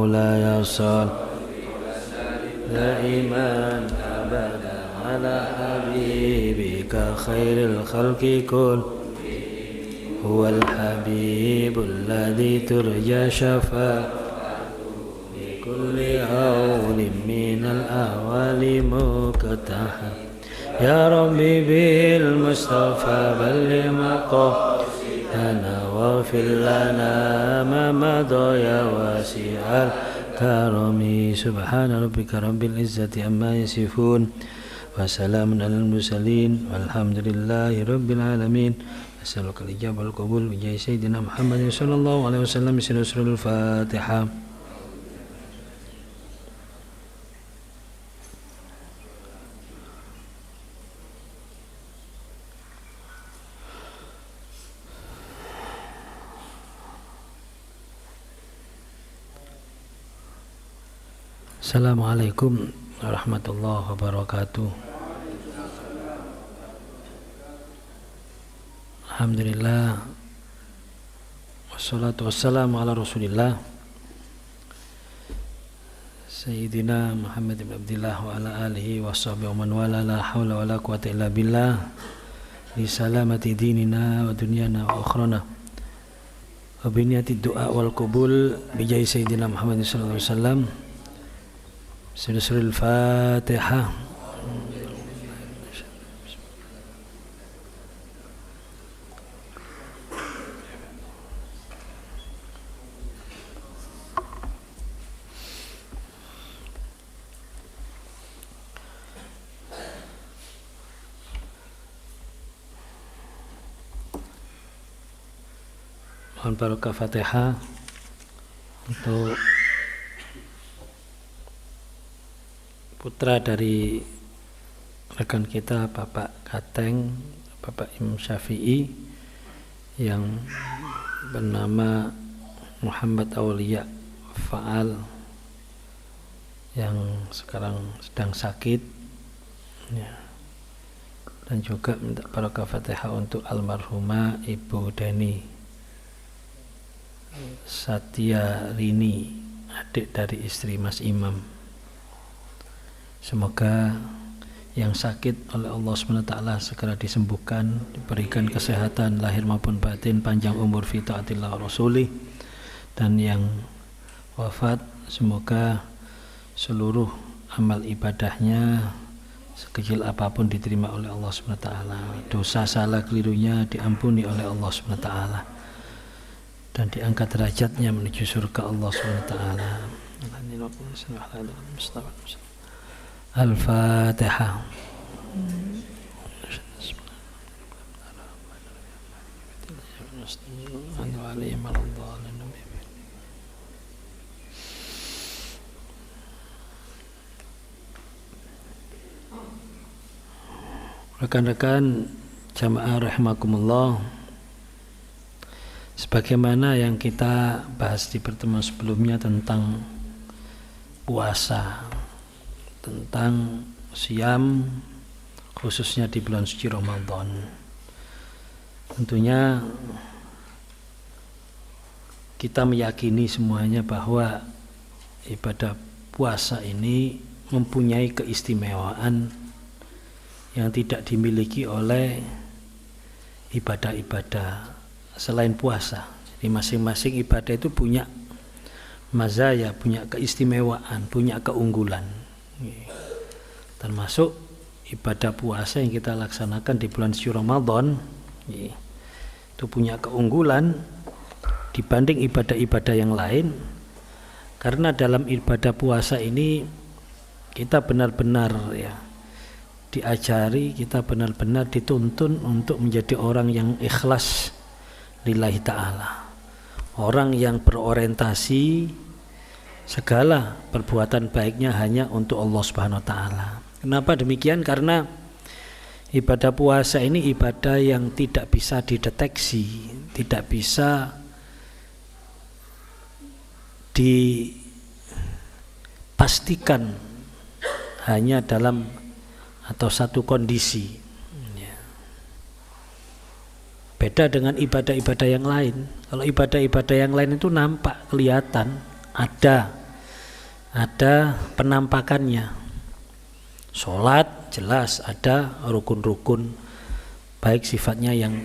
مولاي صل دائما أبدا على حبيبك خير الخلق كل هو الحبيب الذي ترجى شفاعته بكل هول من الأهوال مكتحف يا ربي بالمصطفى بلغ مقاصدنا واغفر لنا ما مضى يا واسع الكرم سبحان ربك رب العزة عما يصفون وسلام على المرسلين والحمد لله رب العالمين أسألك الإجابة والقبول بجاه سيدنا محمد صلى الله عليه وسلم بسر الفاتحة. Assalamualaikum warahmatullahi wabarakatuh. Alhamdulillah wassalatu wassalamu ala rasulillah Sayyidina Muhammad ibn Abdillah wa ala alihi wa sahbihi wa man wala la hawla wa la quwata illa billah li salamati dinina wa dunyana wa ukhrana wa biniyati du'a wal qubul bijai Sayyidina Muhammad sallallahu alaihi wasallam. Surah Al-Fatihah. Mohon barokah Fatihah untuk putra dari rekan kita Bapak Kateng, Bapak Imam Syafi'i yang bernama Muhammad Aulia Faal yang sekarang sedang sakit ya. Dan juga minta barokah Fatihah untuk almarhumah Ibu Deni Satya Rini, adik dari istri Mas Imam. Semoga yang sakit oleh Allah SWT segera disembuhkan, diberikan kesehatan lahir maupun batin, panjang umur fi taatillah rasulih, dan yang wafat semoga seluruh amal ibadahnya sekecil apapun diterima oleh Allah SWT, dosa salah kelirunya diampuni oleh Allah SWT, dan diangkat derajatnya menuju surga Allah SWT. Al-Fatihah. Rekan-rekan jamaah rahimakumullah, sebagaimana yang kita bahas di pertemuan sebelumnya tentang puasa, tentang siam khususnya di bulan suci Ramadan. Tentunya kita meyakini semuanya bahwa ibadah puasa ini mempunyai keistimewaan yang tidak dimiliki oleh ibadah-ibadah selain puasa. Jadi masing-masing ibadah itu punya mazaya, punya keistimewaan, punya keunggulan. Termasuk ibadah puasa yang kita laksanakan di bulan suci Ramadan itu punya keunggulan dibanding ibadah-ibadah yang lain, karena dalam ibadah puasa ini kita benar-benar diajari, kita benar-benar dituntun untuk menjadi orang yang ikhlas lillahi ta'ala, orang yang berorientasi segala perbuatan baiknya hanya untuk Allah Subhanahu wa taala. Kenapa demikian? Karena ibadah puasa ini ibadah yang tidak bisa dideteksi, tidak bisa dipastikan hanya dalam atau satu kondisi. Beda dengan ibadah-ibadah yang lain. Kalau ibadah-ibadah yang lain itu nampak, kelihatan, ada ada penampakannya. Sholat jelas ada rukun-rukun, baik sifatnya yang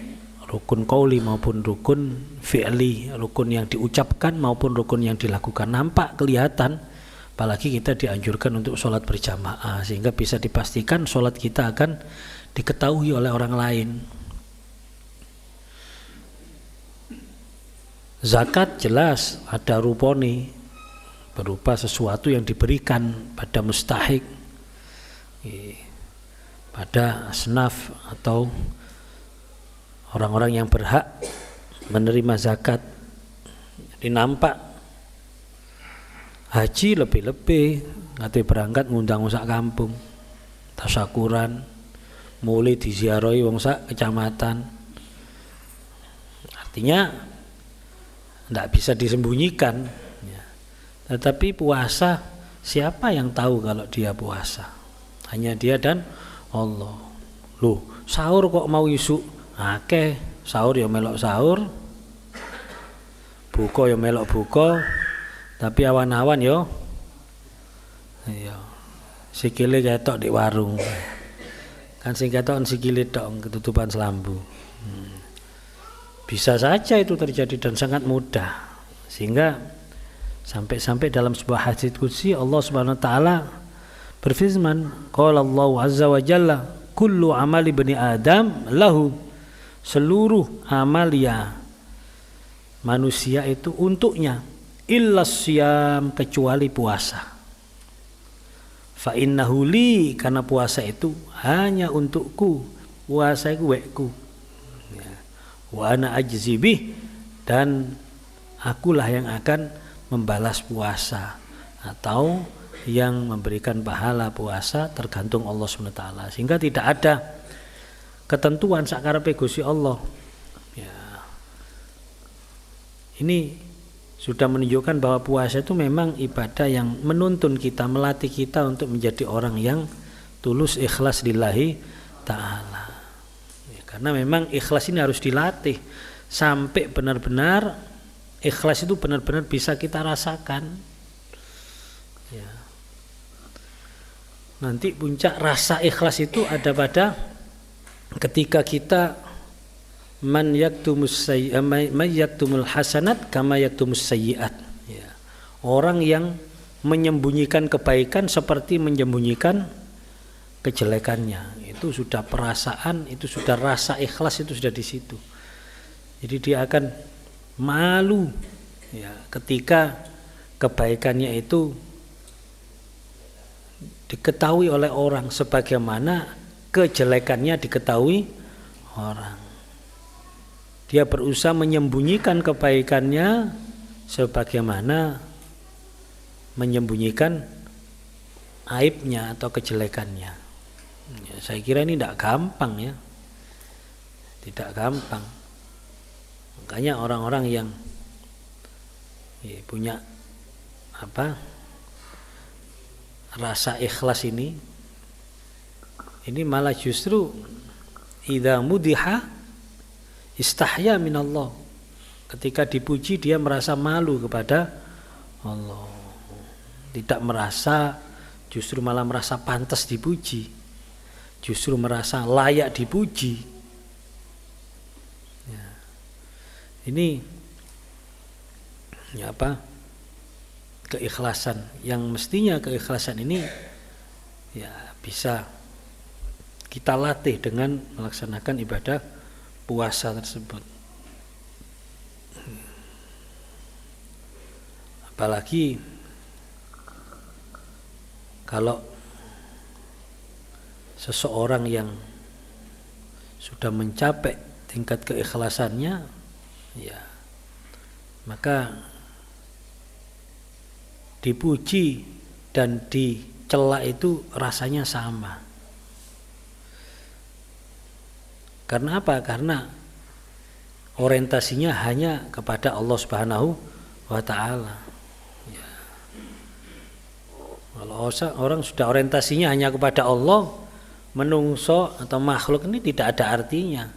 rukun qauli maupun rukun fi'li, rukun yang diucapkan maupun rukun yang dilakukan, nampak kelihatan. Apalagi kita dianjurkan untuk sholat berjamaah, sehingga bisa dipastikan sholat kita akan diketahui oleh orang lain. Zakat jelas ada ruponi, berupa sesuatu yang diberikan pada mustahik, pada asnaf atau orang-orang yang berhak menerima zakat. Jadi nampak. Haji lebih-lebih, ngate berangkat ngundang wong sak kampung, tasyakuran, mulai diziarahi wong sak kecamatan. Artinya tidak bisa disembunyikan. Tetapi puasa, siapa yang tahu kalau dia puasa? Hanya dia dan Allah. Loh, sahur kok mau isu? Akeh, sahur ya melok sahur, buka ya melok buka. Tapi awan-awan yo, sikile ketok di warung, kan sing ketok sikile tok ketutupan selambu. Bisa saja itu terjadi dan sangat mudah, sehingga sampai dalam sebuah hadits qudsi Allah Subhanahu wa taala berfirman, qala Allah azza wa jalla, kullu amali bani Adam lahu, seluruh amalia manusia itu untuknya, illa siyam, kecuali puasa. Fa innahu li, karena puasa itu hanya untukku, puasa itu wekku. Wa ana ajzi bih, dan akulah yang akan membalas puasa atau yang memberikan pahala puasa, tergantung Allah SWT. Sehingga tidak ada ketentuan sakarepe Gusti Allah. Ya. Ini sudah menunjukkan bahwa puasa itu memang ibadah yang menuntun kita, melatih kita untuk menjadi orang yang tulus ikhlas lillahi ta'ala. Ya, karena memang ikhlas ini harus dilatih sampai benar-benar ikhlas itu benar-benar bisa kita rasakan. Ya. Nanti puncak rasa ikhlas itu ada pada ketika kita man yaktumul hasanat kama yaktumus sayyiat. Ya. Orang yang menyembunyikan kebaikan seperti menyembunyikan kejelekannya. Itu sudah perasaan, itu sudah rasa ikhlas, itu sudah di situ. Jadi dia akan malu ya, ketika kebaikannya itu diketahui oleh orang sebagaimana kejelekannya diketahui orang. Dia berusaha menyembunyikan kebaikannya sebagaimana menyembunyikan aibnya atau kejelekannya. Ya, saya kira ini tidak gampang ya, tidak gampang. Makanya orang-orang yang punya rasa ikhlas ini malah justru idza mudiha istahya minallah, ketika dipuji dia merasa malu kepada Allah, tidak merasa, justru malah merasa pantas dipuji, justru merasa layak dipuji. Ya. Ini keikhlasan yang mestinya keikhlasan ini ya bisa kita latih dengan melaksanakan ibadah puasa tersebut. Apalagi kalau seseorang yang sudah mencapai tingkat keikhlasannya, ya maka dipuji dan dicela itu rasanya sama. Karena apa? Karena orientasinya hanya kepada Allah Subhanahu wa ta'ala. Ya. Kalau orang sudah orientasinya hanya kepada Allah, menungso atau makhluk ini tidak ada artinya.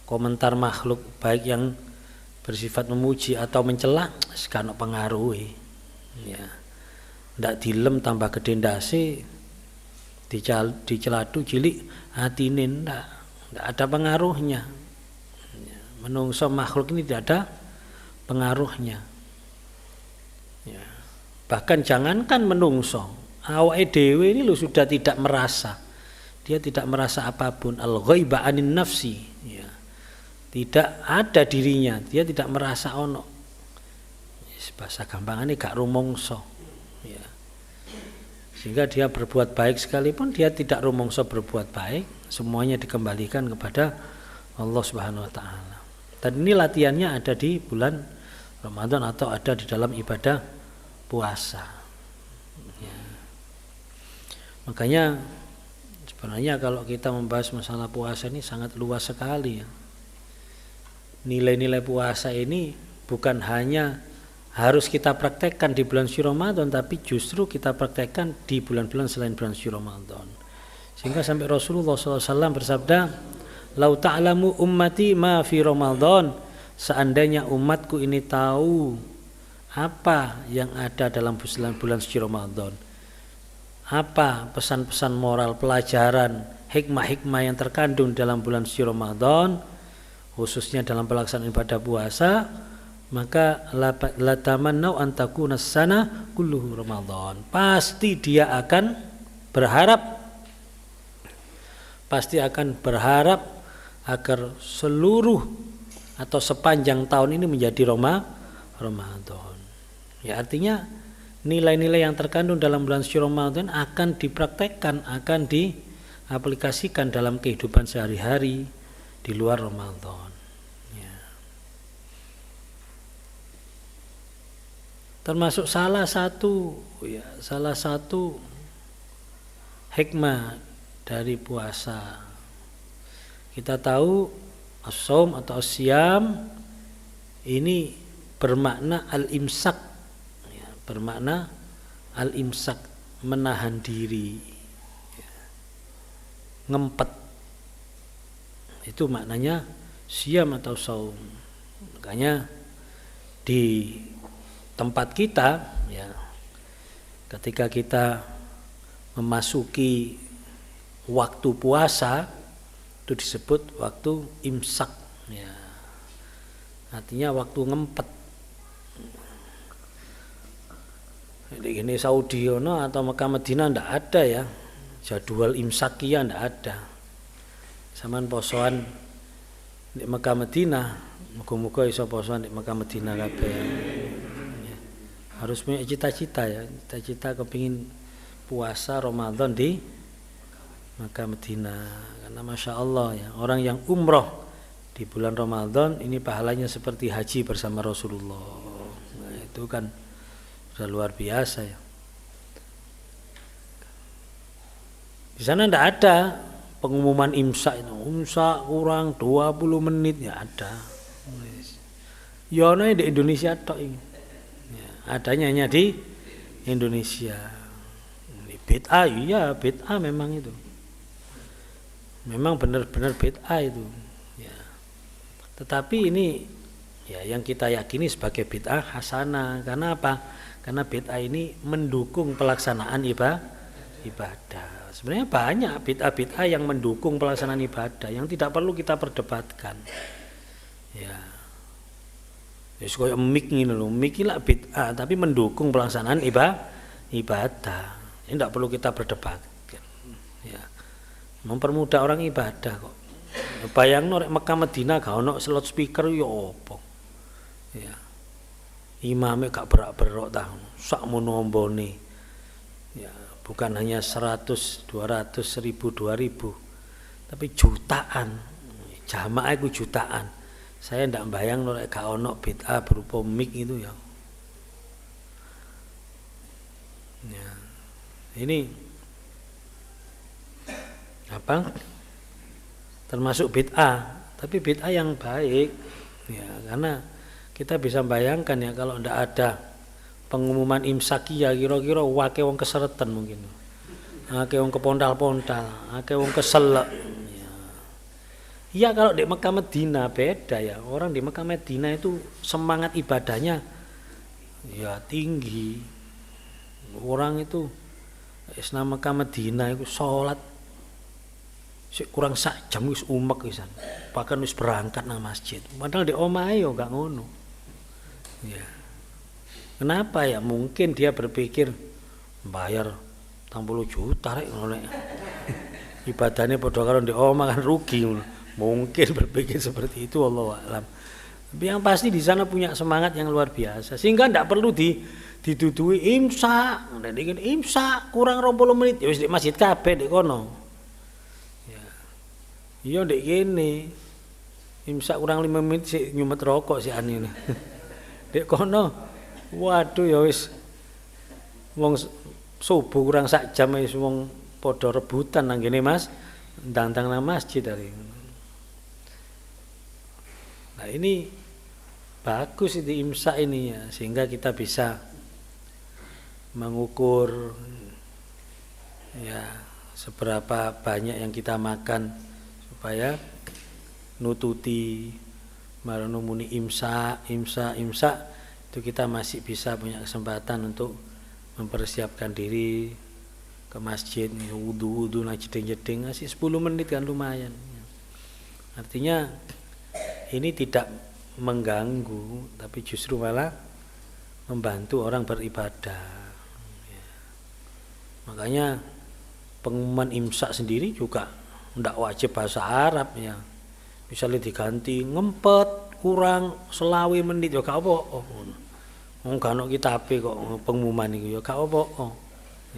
Komentar makhluk baik yang bersifat memuji atau mencela, sekarang pengaruhi. Ya. ndak dilem tambah gede ndase diceladu cilik atine ndak ada pengaruhnya. Menungso makhluk ini tidak ada pengaruhnya. Ya. Bahkan jangankan menungso, awake dhewe ini lo sudah tidak merasa. Dia tidak merasa apapun, al-ghaiba anin nafsi. Ya. Tidak ada dirinya, dia tidak merasa ono. Bahasa gampangane gak rumangsa. Ya. Sehingga dia berbuat baik sekalipun dia tidak rumangsa berbuat baik, semuanya dikembalikan kepada Allah Subhanahu wa taala. Dan ini latihannya ada di bulan Ramadan atau ada di dalam ibadah puasa. Ya. Makanya sebenarnya kalau kita membahas masalah puasa ini sangat luas sekali ya. Nilai-nilai puasa ini bukan hanya harus kita praktekkan di bulan suci Ramadan, tapi justru kita praktekkan di bulan-bulan selain bulan suci Ramadan. Sehingga sampai Rasulullah SAW bersabda, "Lau ta'lamu ummati ma fi Ramadan." Seandainya umatku ini tahu apa yang ada dalam bulan suci Ramadan, apa pesan-pesan moral, pelajaran, hikmah-hikmah yang terkandung dalam bulan suci Ramadan, khususnya dalam pelaksanaan ibadah puasa, maka la tamannau an takuna sana kulluhu Ramadan. Pasti dia akan berharap agar seluruh atau sepanjang tahun ini menjadi Ramadan. Ya, artinya nilai-nilai yang terkandung dalam bulan suci Ramadan akan dipraktekkan, akan diaplikasikan dalam kehidupan sehari-hari di luar Ramadan. Ya. Termasuk salah satu hikmah dari puasa. Kita tahu as-shaum atau as-siyam ini bermakna al-imsak, ya, bermakna al-imsak, menahan diri, ya, ngempet. Itu maknanya siyam atau shaum. Makanya di tempat kita, ya, ketika kita memasuki waktu puasa itu disebut waktu imsak, ya. Artinya waktu ngempet. Di ini Saudi atau Mekah Madinah ndak ada ya jadwal imsakia, ndak ada. Saman posoan di Mekah Madinah, muga-muga iso posoan di Mekah Madinah kabeh. Ya. Harus punya cita-cita ya, cita-cita kepingin puasa Ramadan di Mekah Madinah, karena Masya Allah ya, orang yang umroh di bulan Ramadan ini pahalanya seperti haji bersama Rasulullah. Nah, itu kan sudah luar biasa ya. Di sana tidak ada pengumuman imsak itu, imsak kurang 20 menit ya ada. Ya di Indonesia tok ini. Ya, adanya hanya di Indonesia. Bid'ah, iya bid'ah memang itu. Memang benar-benar bid'ah itu. Ya. Tetapi ini ya yang kita yakini sebagai bid'ah hasanah. Karena apa? Karena bid'ah ini mendukung pelaksanaan ibadah. Sebenarnya banyak bid'ah-bid'ah yang mendukung pelaksanaan ibadah yang tidak perlu kita perdebatkan. Ya. Ya koyo mik ngene lho, mik iki lak bid'ah tapi mendukung pelaksanaan ibadah. Ini tidak perlu kita berdebatkan. Ya. Mempermudah orang ibadah kok. Bayangno rek Mekah Madinah gak ono slot speaker ya apa. Ya. Imame gak berak-berok ta, sakmono ombone. Ya, bukan hanya 100, 200, 1000, 2000, tapi jutaan. Jamaah itu jutaan. Saya ndak bayangno rek gak ono bid'ah berupa mic itu ya. Ya. Ini apa? Termasuk bid'ah, tapi bid'ah yang baik, ya, karena kita bisa bayangkan ya kalau ndak ada pengumuman imsakia kira-kira wake wong keseretan mungkin, wake wong kepontal-pontal, wake wong keselek. Ya kalau di Mekah Madinah beda ya, orang di Mekah Madinah itu semangat ibadahnya ya tinggi. orang itu Islam Mekah Madinah itu sholat kurang sak jam wis umek wisan. Bahkan wis berangkat nang masjid. Padahal di omahe yo gak ngono. Ya. Kenapa ya? Mungkin dia berpikir bayar 60 juta rek ngono nek. Ibadahnya padha karo di omah kan rugi. Mungkin berpikir seperti itu, wallahu a'lam. Tapi yang pasti di sana punya semangat yang luar biasa sehingga tidak perlu didudui imsak, ndek imsak kurang 20 menit ya wis di masjid kabeh ndek kono. Ya. Iya ndek kene. Imsak kurang 5 menit sik nyumet rokok sik anine. Ndek kono waduh ya wis wong subuh kurang sak jam wis wong padha rebutan nang kene Mas, ndang-ndang nang masjid dari. Nah ini bagus itu imsak ini ya, sehingga kita bisa mengukur ya seberapa banyak yang kita makan supaya nututi marano muni imsak itu kita masih bisa punya kesempatan untuk mempersiapkan diri ke masjid, wudu nah jeding-jeding masih 10 menit kan lumayan. Artinya ini tidak mengganggu, tapi justru malah membantu orang beribadah. Ya. Makanya pengumuman imsak sendiri juga tidak wajib bahasa Arab ya. Misalnya diganti ngempet kurang selawe menit ya gak apa-apa. Wong gak ono kitabe kok pengumuman iku ya gak apa-apa.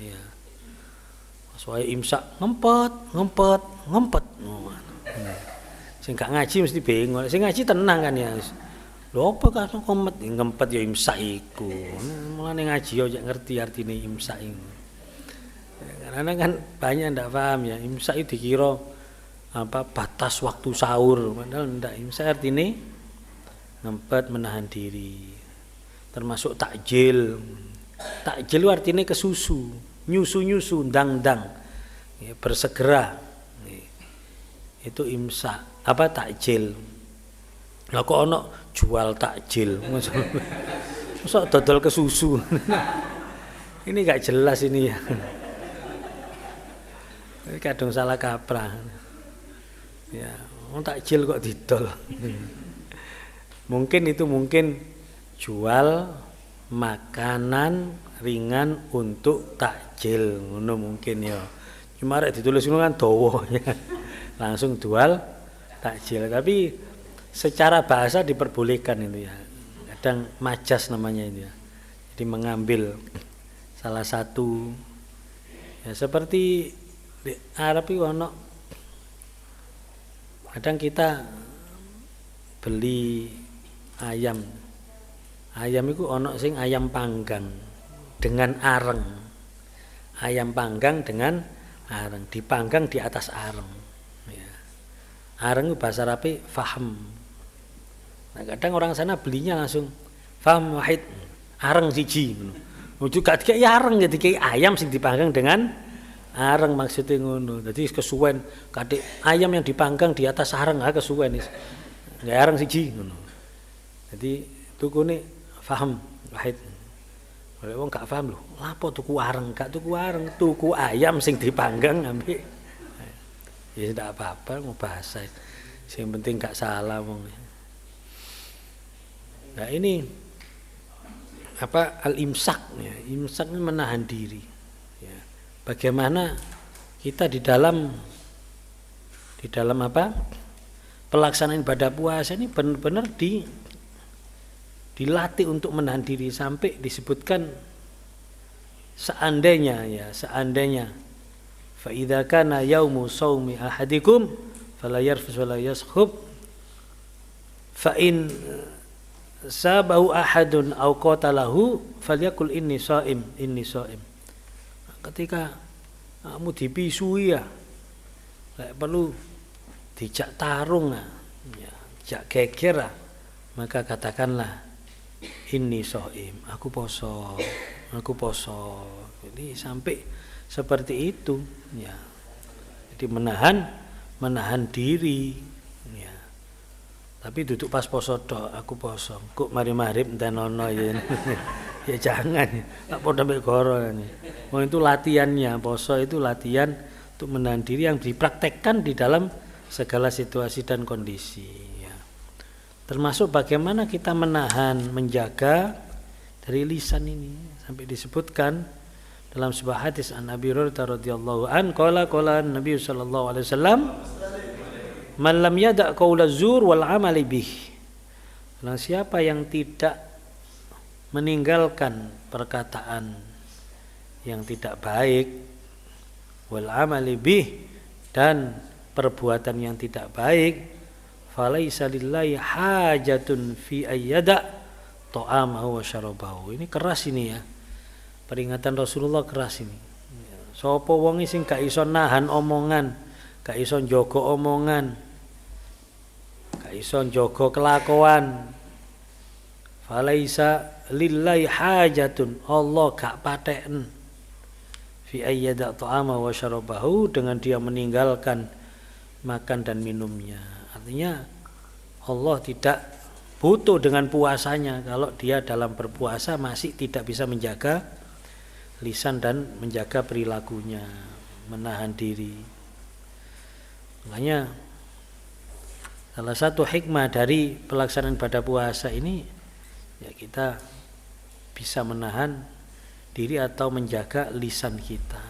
Ya. Soale imsak ngempet. Oh, sing gak ngaji mesti bingung. Sing ngaji tenang kan ya. Lho apa kan ngempet ya imsak iku. Mulane ngaji yo ngerti artine imsak iku. Karena kan banyak ndak paham ya. Imsak itu dikira apa batas waktu sahur. Padahal ndak. Imsak artine ngempet menahan diri. Termasuk takjil. Takjil artine kesusu, nyusu ndang-ndang. Ya, bersegera. Itu imsak. Apa takjil? Lah kok ono jual takjil. Masa dodol kesusu. Ini gak jelas ini ya. Ini kadang salah kaprah. Ya, wong takjil kok didol. Mungkin jual makanan ringan untuk takjil ngono mungkin ya. Cuma rek ditulis ngono kan dawa ya. Langsung jual takjil, tapi secara bahasa diperbolehkan itu ya. Kadang majas namanya itu ya. Jadi mengambil salah satu ya seperti di Arab itu ono kadang kita beli ayam itu ono sing ayam panggang dengan areng, ayam panggang dengan areng, dipanggang di atas areng ya. Areng itu bahasa Arabi faham. Nah, kadang orang sana belinya langsung faham wahid, areng siji ngono. Juga dikai areng jadi dikai ayam sing dipanggang dengan areng maksudnya ngono. Jadi kesuwen kadek ayam yang dipanggang di atas areng kesuwen wis. Nggak areng siji ngono. Jadi tukune faham wahid. Kalau wong gak paham lho, lapo tuku areng, gak tuku areng, tuku ayam sing dipanggang ambek. Ya tidak apa-apa mau bahasa. Yang penting gak salah wong. Nah ini apa al-imsak ya. Imsak ini menahan diri. Ya. Bagaimana kita di dalam apa? Pelaksanaan ibadah puasa ini benar-benar dilatih untuk menahan diri sampai disebutkan seandainya fa idza kana yaumu shaumi ahadikum fala yarfus wala yaskhub fa in sabahu ahadun aw qatalahu falyakul inni shaim. Ketika kamu dipisui ya perlu dijak tarung ya, jak geger maka katakanlah inni shaim, aku poso. Jadi sampai seperti itu ya. Jadi menahan diri ya. Tapi duduk pas poso tok, aku poso. Kok mari-mari enten ono ya. Ya jangan, tak podo mek goro ini. Mau itu latihannya, poso itu latihan untuk menahan diri yang dipraktekkan di dalam segala situasi dan kondisi. Ya. Termasuk bagaimana kita menahan, menjaga dari lisan ini. Sampai disebutkan dalam sebuah hadis an Abi Hurairah radhiyallahu an qala Nabi sallallahu alaihi wasallam man lam yada' qaula zur wal amali bih. Nah, siapa yang tidak meninggalkan perkataan yang tidak baik wal amali bih dan perbuatan yang tidak baik falaisa lillahi hajatun fi ayyada ta'amahu wa syarabahu. Ini keras ini ya, peringatan Rasulullah keras ini. Sapa wong sing gak iso nahan omongan, gak iso njaga omongan, gak iso njaga kelakuan, falaisa lillahi hajatun, Allah gak pateken fi ayyada ta'ama wa syarabahu, dengan dia meninggalkan makan dan minumnya. Artinya Allah tidak butuh dengan puasanya kalau dia dalam berpuasa masih tidak bisa menjaga lisan dan menjaga perilakunya, menahan diri. Makanya salah satu hikmah dari pelaksanaan ibadah puasa ini ya kita bisa menahan diri atau menjaga lisan kita.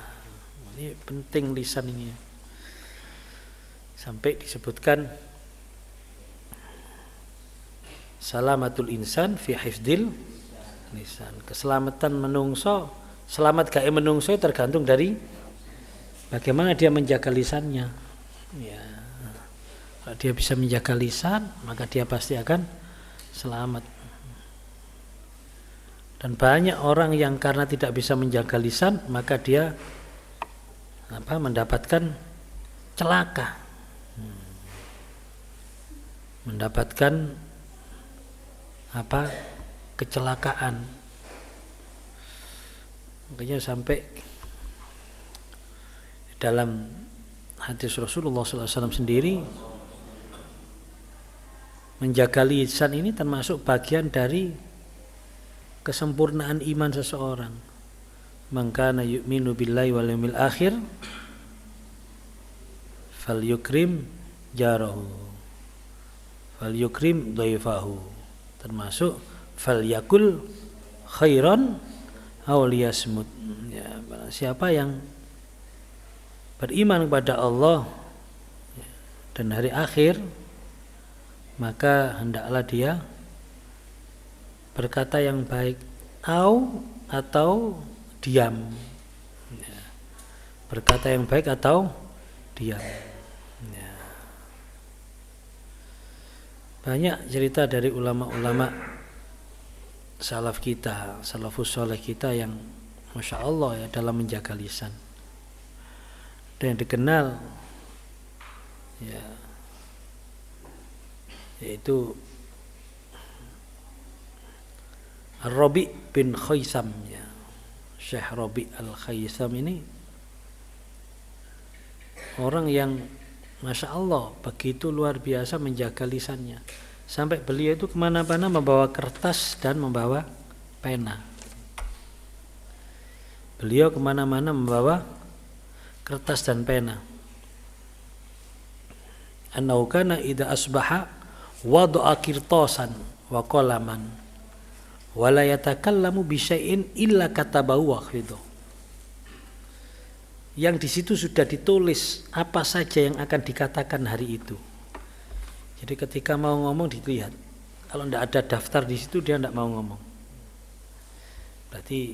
Ini penting lisan ini. Sampai disebutkan salamatul insan fi hifdil lisan. Keselamatan menungso, selamat gawe menungso tergantung dari bagaimana dia menjaga lisannya. Ya. Kalau dia bisa menjaga lisan, maka dia pasti akan selamat. Dan banyak orang yang karena tidak bisa menjaga lisan, maka dia mendapatkan celaka, mendapatkan kecelakaan. Makanya sampai dalam hadis Rasulullah SAW sendiri, menjaga lisan ini termasuk bagian dari kesempurnaan iman seseorang. Man kana yu'minu billahi wal yawmil akhir falyukrim jarahu falyukrim dhaifahu, termasuk falyakul khairan aw liyasmut. Ya, siapa yang beriman kepada Allah dan hari akhir, maka hendaklah dia berkata yang baik atau diam. Ya. Berkata yang baik atau diam. Ya. Banyak cerita dari ulama-ulama salaf kita, salafus saleh kita yang Masya Allah ya dalam menjaga lisan. Dan yang dikenal ya yaitu Rabi bin Khaisam ya. Syekh Rabi al-Khaisam ini orang yang Masya Allah begitu luar biasa menjaga lisannya, sampai beliau itu kemana-mana membawa kertas dan membawa pena. Beliau kemana-mana membawa kertas dan pena. Annahu kana idza asbaha wada'a qirtasan wa qalaman wala yatakallamu bi syai'in illa katabahu wa khidhu. Yang di situ sudah ditulis apa saja yang akan dikatakan hari itu. Jadi ketika mau ngomong dilihat. Kalau tidak ada daftar di situ dia tidak mau ngomong. Berarti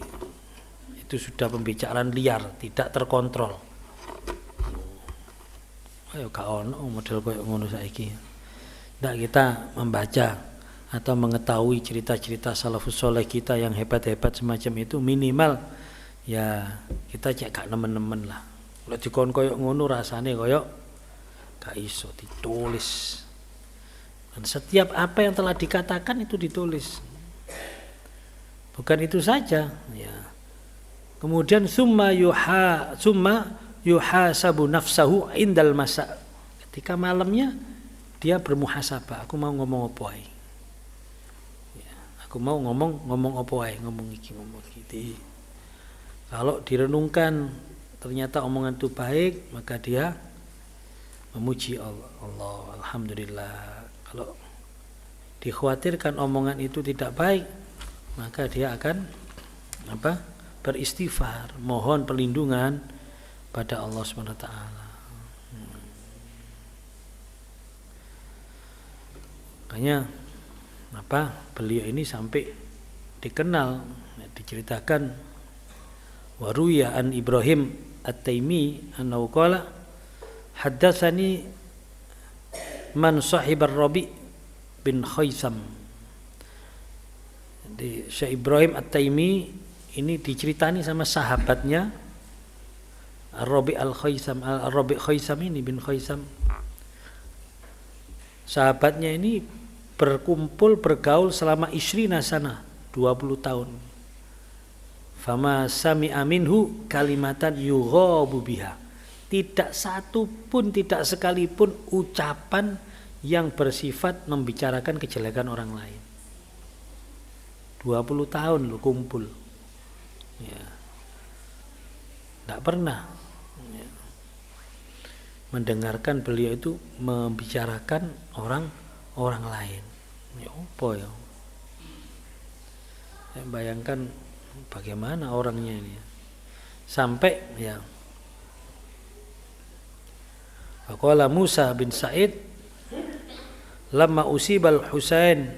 itu sudah pembicaraan liar, tidak terkontrol. Ayo gak ono model koyo ngono saiki. Ndak kita membaca atau mengetahui cerita-cerita salafus saleh kita yang hebat-hebat semacam itu, minimal ya kita cek gak nemen-nemen lah. Kalau dikon koyo ngono rasane koyo gak iso ditulis. Dan setiap apa yang telah dikatakan itu ditulis. Bukan itu saja ya. Kemudian summa yuhasabu nafsahu indal masa. Ketika malamnya dia bermuhasabah, aku mau ngomong apa ya. Aku mau ngomong apa wae, ngomong iki gitu. Kalau direnungkan ternyata omongan itu baik, maka dia memuji Allah, alhamdulillah. Kalau dikhawatirkan omongan itu tidak baik, maka dia akan beristighfar, mohon perlindungan pada Allah Subhanahu wa taala. Makanya beliau ini sampai dikenal, diceritakan waruya an Ibrahim At-Taimi annahu qala haddatsani man sahibar Rabi bin Khaisam. Di Syekh Ibrahim At-Taimi ini diceritani sama sahabatnya Ar-Rabi Al-Khaisam. Ar-Rabi Khaisam ini bin Khaisam. Sahabatnya ini berkumpul bergaul selama isrina sana, 20 tahun. Fama sami'a minhu kalimatan yughabu biha. Tidak satu pun, tidak sekalipun ucapan yang bersifat membicarakan kejelekan orang lain. 20 tahun lu kumpul. Ya. Tidak pernah mendengarkan beliau itu membicarakan orang lain. Ya apa ya? Bayangkan bagaimana orangnya ini. Sampai ya. Faqala Musa bin Sa'id lamma usibal Husain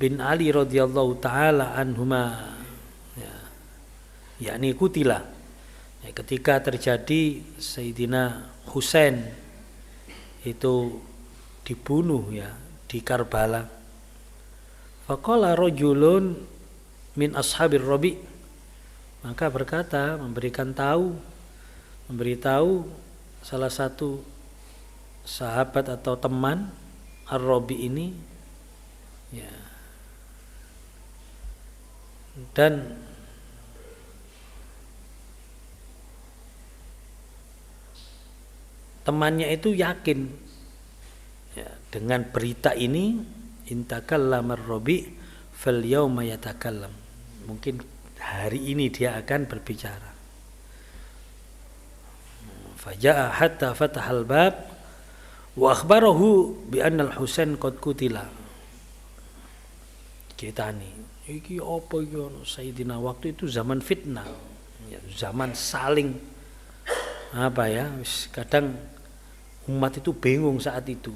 bin Ali radhiyallahu taala anhuma yakni kutila. Ya, ketika terjadi Sayyidina Husain itu dibunuh ya di Karbala. Faqala rajulun min ashabir Rabi, maka berkata, memberitahu salah satu sahabat atau teman Ar-Rabi ini ya, dan temannya itu yakin ya, dengan berita ini, intakallama Ar-Rabi fal yauma yatakallam, mungkin hari ini dia akan berbicara. Faja'a hatta fatahal bab wa akhbarahu bi anna al-Husain qad kutila. Ceritani, iki apa iki Sayyidina, waktu itu zaman fitnah. Ya, zaman saling kadang umat itu bingung saat itu.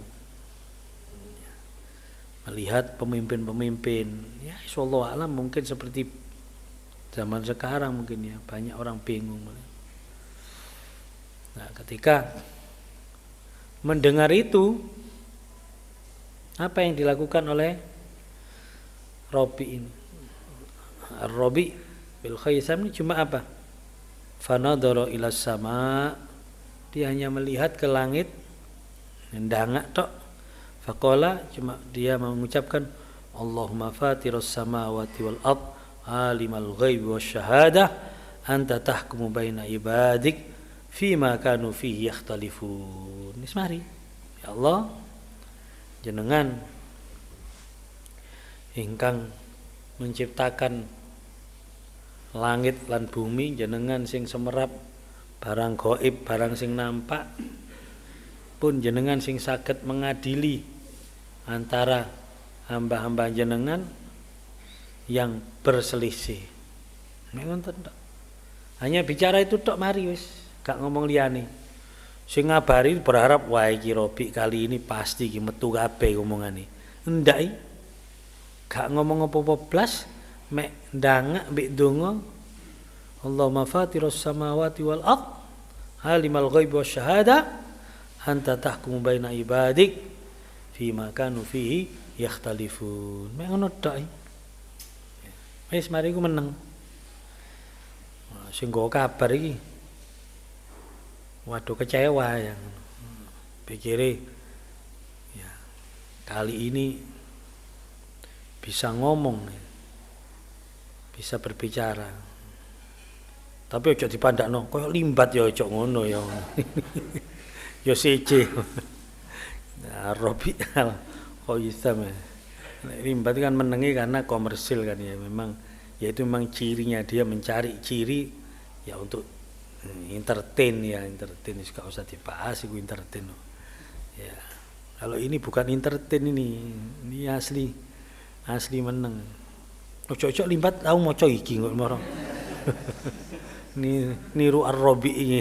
Melihat pemimpin-pemimpin, ya insyaallah alam mungkin seperti zaman sekarang mungkin ya, banyak orang bingung. Nah, ketika mendengar itu, apa yang dilakukan oleh Rabi ini? Rabi bil Khaisam ini cuma apa? Fanadara ila sama, dia hanya melihat ke langit, ndangak tok. Faqala, cuma dia mengucapkan Allahumma fatiras samawati wal ard alimal ghaibi wasyahadah anta tahkumu baina ibadik fima kanu fihi yakhtalifun. Mari, ya Allah, jenengan ingkang menciptakan langit lan bumi, jenengan sing semerap barang gaib, barang sing nampak, pun jenengan sing saged mengadili antara hamba-hamba jenengan yang berselisih. Hanya bicara itu tok mari wis, gak ngomong liyane. Sing ngabari berharap wah iki Rabi kali ini pasti iki metu kabeh omongane. Ndak iki. Gak ngomong apa-apa blas, mek ndangak mbek donga Allahumma fatiras samawati wal ard alimal ghaibi wasyahadah anta tahkumu baina ibadik fima kanu fihi yakhtalifun. Mek ngono tok iki. Wis mari ku meneng. Sing nggo kabar iki waduh kecewa ya. Pikire ya kali ini bisa ngomong, bisa berbicara. Tapi ojo dipandakno koyo limbat ya ojo ngono ya. Ya siji. Nah, Rabi Al-Khaisam. Limbat kan menengi karena komersil kan ya, memang ya itu memang cirinya dia mencari ciri ya untuk entertain ya, entertain gak usah dibahas itu entertain ya. Kalau ini bukan entertain, ini asli meneng. Ojo-ojo limbat tau maca iki kok marang. Niru Ar-Rabi ini.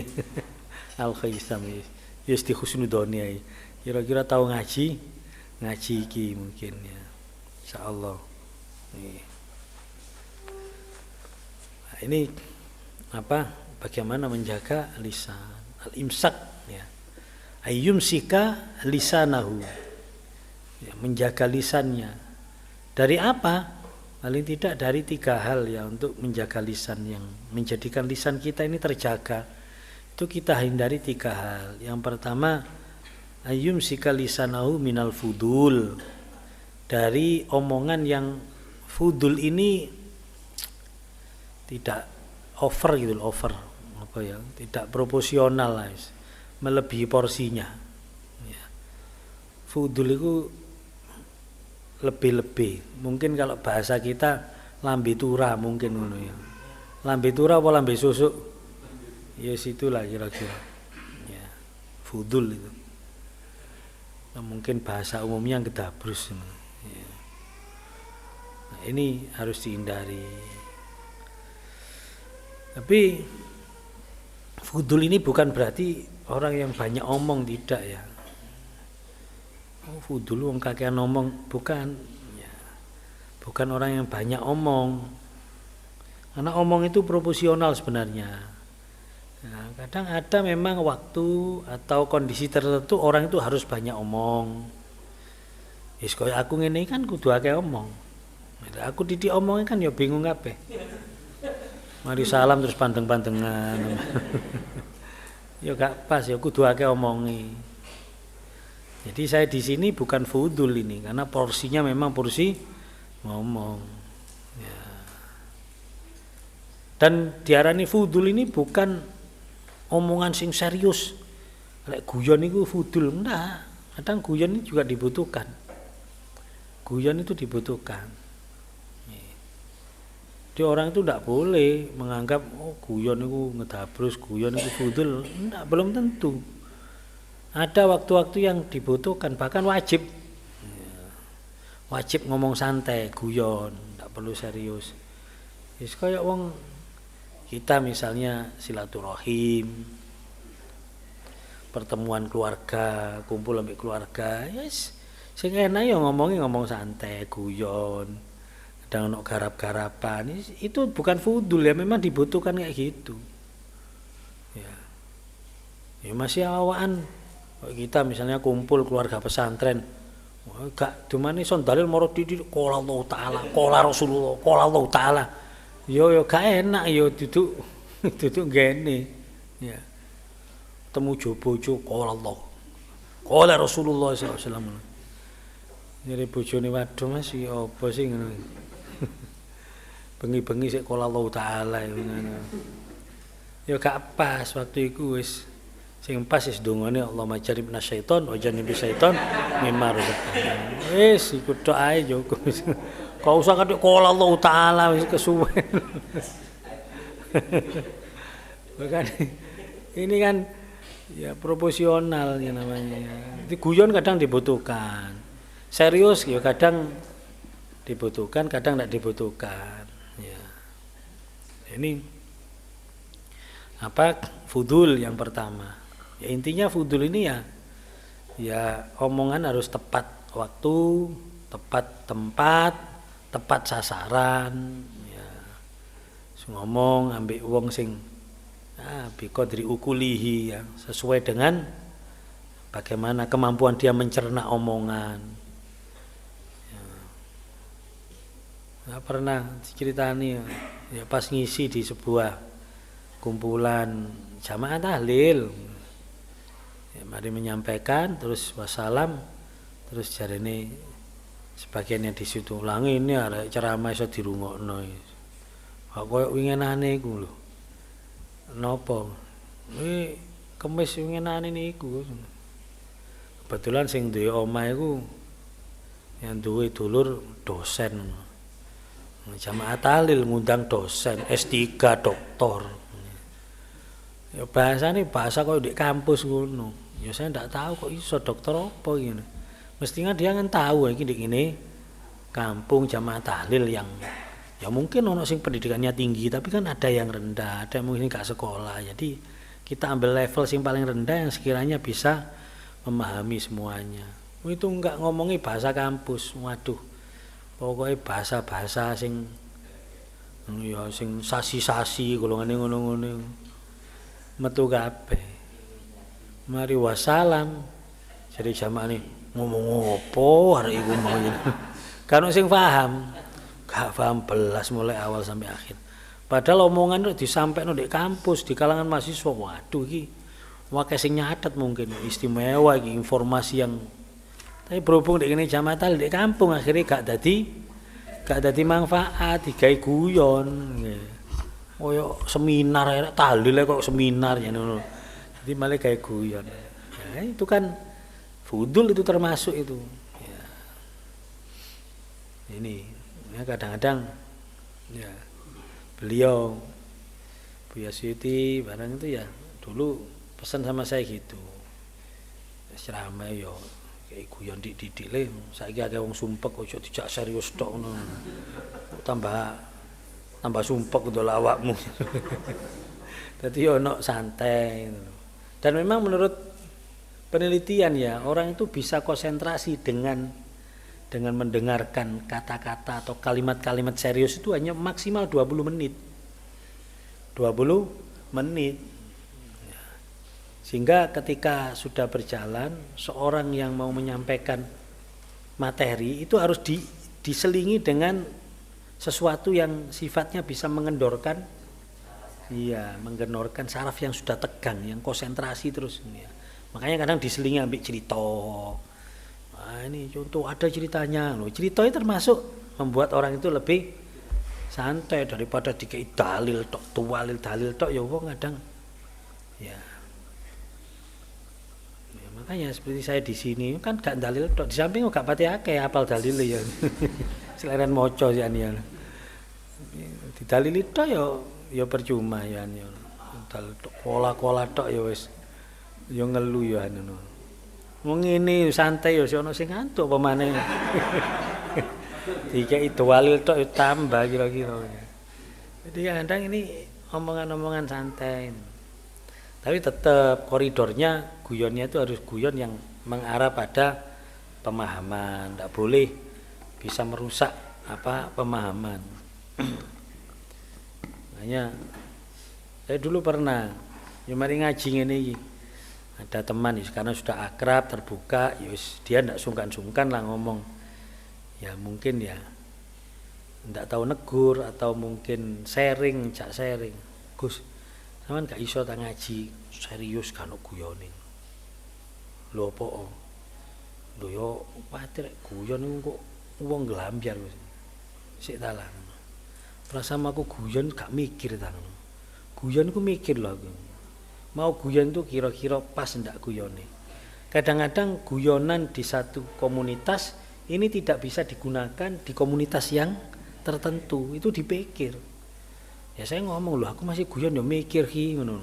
Al-Khaisam ya di husnudoni ae. Kira-kira tahu ngaji iki mungkin ya. Insyaallah. Nah, ini apa? Bagaimana menjaga lisan? Al-imsak ya. Ayyumsika lisanahu. Ya, menjaga lisannya. Dari apa? Paling tidak dari 3 hal ya untuk menjaga lisan, yang menjadikan lisan kita ini terjaga. Itu kita hindari 3 hal. Yang pertama, ayyumsika lisanahu minal fudul. Dari omongan yang fudul ini tidak over gitu, apa ya? Tidak proporsional lah. Melebihi porsinya ya. Fudul itu lebih-lebih. Mungkin kalau bahasa kita lambe tura mungkin ngono ya. Lambe tura apa lambe susuk? Ya situlah kira-kira. Ya. Fudul itu. Nah, mungkin bahasa umumnya kedabrus. Ya. Nah, ini harus dihindari. Tapi fudul ini bukan berarti orang yang banyak omong, tidak ya. Fudul wong kakean omong, bukan ya. Bukan orang yang banyak omong. Karena omong itu proporsional sebenarnya. Nah, kadang ada memang waktu atau kondisi tertentu orang itu harus banyak omong. Wis koyo aku ngene kan kudu akeh omong. Aku didik omongnya kan ya bingung kabeh. Mari salam terus pandeng-pandengan. Ya gak pas ya kudu akeh omongi. Jadi saya di sini bukan fudul ini karena porsinya memang porsi ngomong. Ya. Dan diarani fudul ini bukan omongan sing serius. Lek guyon itu fudul enggak. Kadang guyon ini juga dibutuhkan. Guyon itu dibutuhkan. Jadi orang itu tidak boleh menganggap guyon itu ngedabrus, guyon itu fudul. Enggak, belum tentu. Ada waktu-waktu yang dibutuhkan, bahkan wajib. Wajib ngomong santai, guyon, tidak perlu serius. Yes, kayak wong kita misalnya silaturahim, pertemuan keluarga, kumpul ambek keluarga, yes, sing enak ya ngomong santai, guyon. Dan ono garap-garapan, itu bukan fudul ya, memang dibutuhkan kayak gitu ya masih awaan. Kita misalnya kumpul keluarga pesantren, gak cuma nih son dalil moro didik qala Allah taala qala Rasulullah qala Allah taala, yo gak enak yo duduk gene ya, temu bojo qala Allah qala Rasulullah sallallahu alaihi wasallam. Jadi bojone waduh Mas iki apa sih ngono. Bengi-bengi sik kala Allah taala ngono. Ya gak pas waktu iku wis sing pas wis dongane Allah majarib nasyaiton wa janibis syaiton mimma razaqana. Wis iku tok ae cukup. Kok usah katik kala Allah taala wis kesuwen. Bukan ini kan ya proporsional ya namanya. Di guyon kadang dibutuhkan. Serius ya kadang dibutuhkan, kadang tidak dibutuhkan. Ya. Ini apa fudul yang pertama. Ya intinya fudul ini ya omongan harus tepat waktu, tepat tempat, tepat sasaran. Ya. Ngomong ambek wong sing biqadri ukulihi ya, sesuai dengan bagaimana kemampuan dia mencerna omongan. Nah, pernah diceritani ya pas ngisi di sebuah kumpulan jamaah tahlil ya, mari menyampaikan terus wassalam terus jarene sebagian yang di situ ulangi ini ada ceramah iso dirungokno kok koyo winginane iku lho napa iki kemis winginane niku kebetulan sing duwe omah iku Yang duwe dulur dosen. Jamaah tahlil ngundang dosen S3 doktor. Ya bahasa kok di kampus ngono. Ya saya ndak tahu kok iso dokter apa gitu. Mestinya dia kan tahu iki di ini kampung jamaah tahlil yang ya mungkin ono sing pendidikannya tinggi tapi kan ada yang rendah, ada yang mungkin gak sekolah. Jadi kita ambil level sing paling rendah yang sekiranya bisa memahami semuanya. Itu enggak ngomongi bahasa kampus. Waduh. Pokoknya bahasa-bahasa sing ya sing sasi-sasi golongane ngono-ngono. Metu kabeh. Mari wassalam. Jadi jamaah nih ngomong opo arek iku mau. Kan sing paham. Gak paham belas mulai awal sampai akhir. Padahal omongan itu disampaikan di kampus, di kalangan mahasiswa. Waduh iki wae sing nyatet mungkin istimewa iki informasi yang tapi berhubung di kene jamaah tahlil di kampung akhirnya gak dadi manfaat, digawe guyon nggih. Koyo seminar tahlil kok seminar ya ngono. Jadi malah gawe guyon. Ya, itu kan fudul itu termasuk itu. Ya. Ini ya kadang-kadang ya beliau Buya Suyuti barang itu ya dulu pesan sama saya gitu. Ceramah yo kayak guyon didik le saiki akeh wong sumpek ojo dijak serius tok ngono. Tambah sumpek ndol awakmu. Dadi ono santai gitu. Dan memang menurut penelitian ya orang itu bisa konsentrasi dengan mendengarkan kata-kata atau kalimat-kalimat serius itu hanya maksimal 20 menit. 20 menit. Sehingga ketika sudah berjalan, seorang yang mau menyampaikan materi itu harus diselingi dengan sesuatu yang sifatnya bisa mengendorkan saraf yang sudah tegang, yang konsentrasi terus. Ya. Makanya kadang diselingi ambil cerita. Nah, ini contoh ada ceritanya. Cerita itu termasuk membuat orang itu lebih santai daripada dikei dalil tok, tuwalil dalil tok ya wong kadang ya. Makanya seperti saya di sini kan gak dalil tok, di samping gak pati akeh apal dalil ya. Seleren maca ya ya. Didalili tok ya percuma ya. Dalil tok kola-kola tok ya wis ya ngelu ya ngono. Wong ngene santai ya ono sing ngantuk apa maneh. Dikei dalil tok tambah kira-kira. Jadi kadang ini omongan-omongan santai. Tapi tetap koridornya guyonnya itu harus guyon yang mengarah pada pemahaman, tidak boleh bisa merusak pemahaman. Makanya saya dulu pernah mari ngaji ini ada teman karena sudah akrab terbuka, dia tidak sungkan-sungkan lah ngomong. Ya mungkin ya tidak tahu negur atau mungkin sharing. Gus, sampean gak iso ta ngaji serius kan guyone. Lho apa? Lho yo patir guyon niku kok wong nglambyar Gus. Sik dalan. Perasaan aku guyon gak mikir ta. Guyon ku mikir lho aku. Mau guyon tuh kira-kira pas ndak guyone. Kadang-kadang guyonan di satu komunitas ini tidak bisa digunakan di komunitas yang tertentu. Itu dipikir. Ya saya ngomong loh, aku masih guyon ya mikir ngono.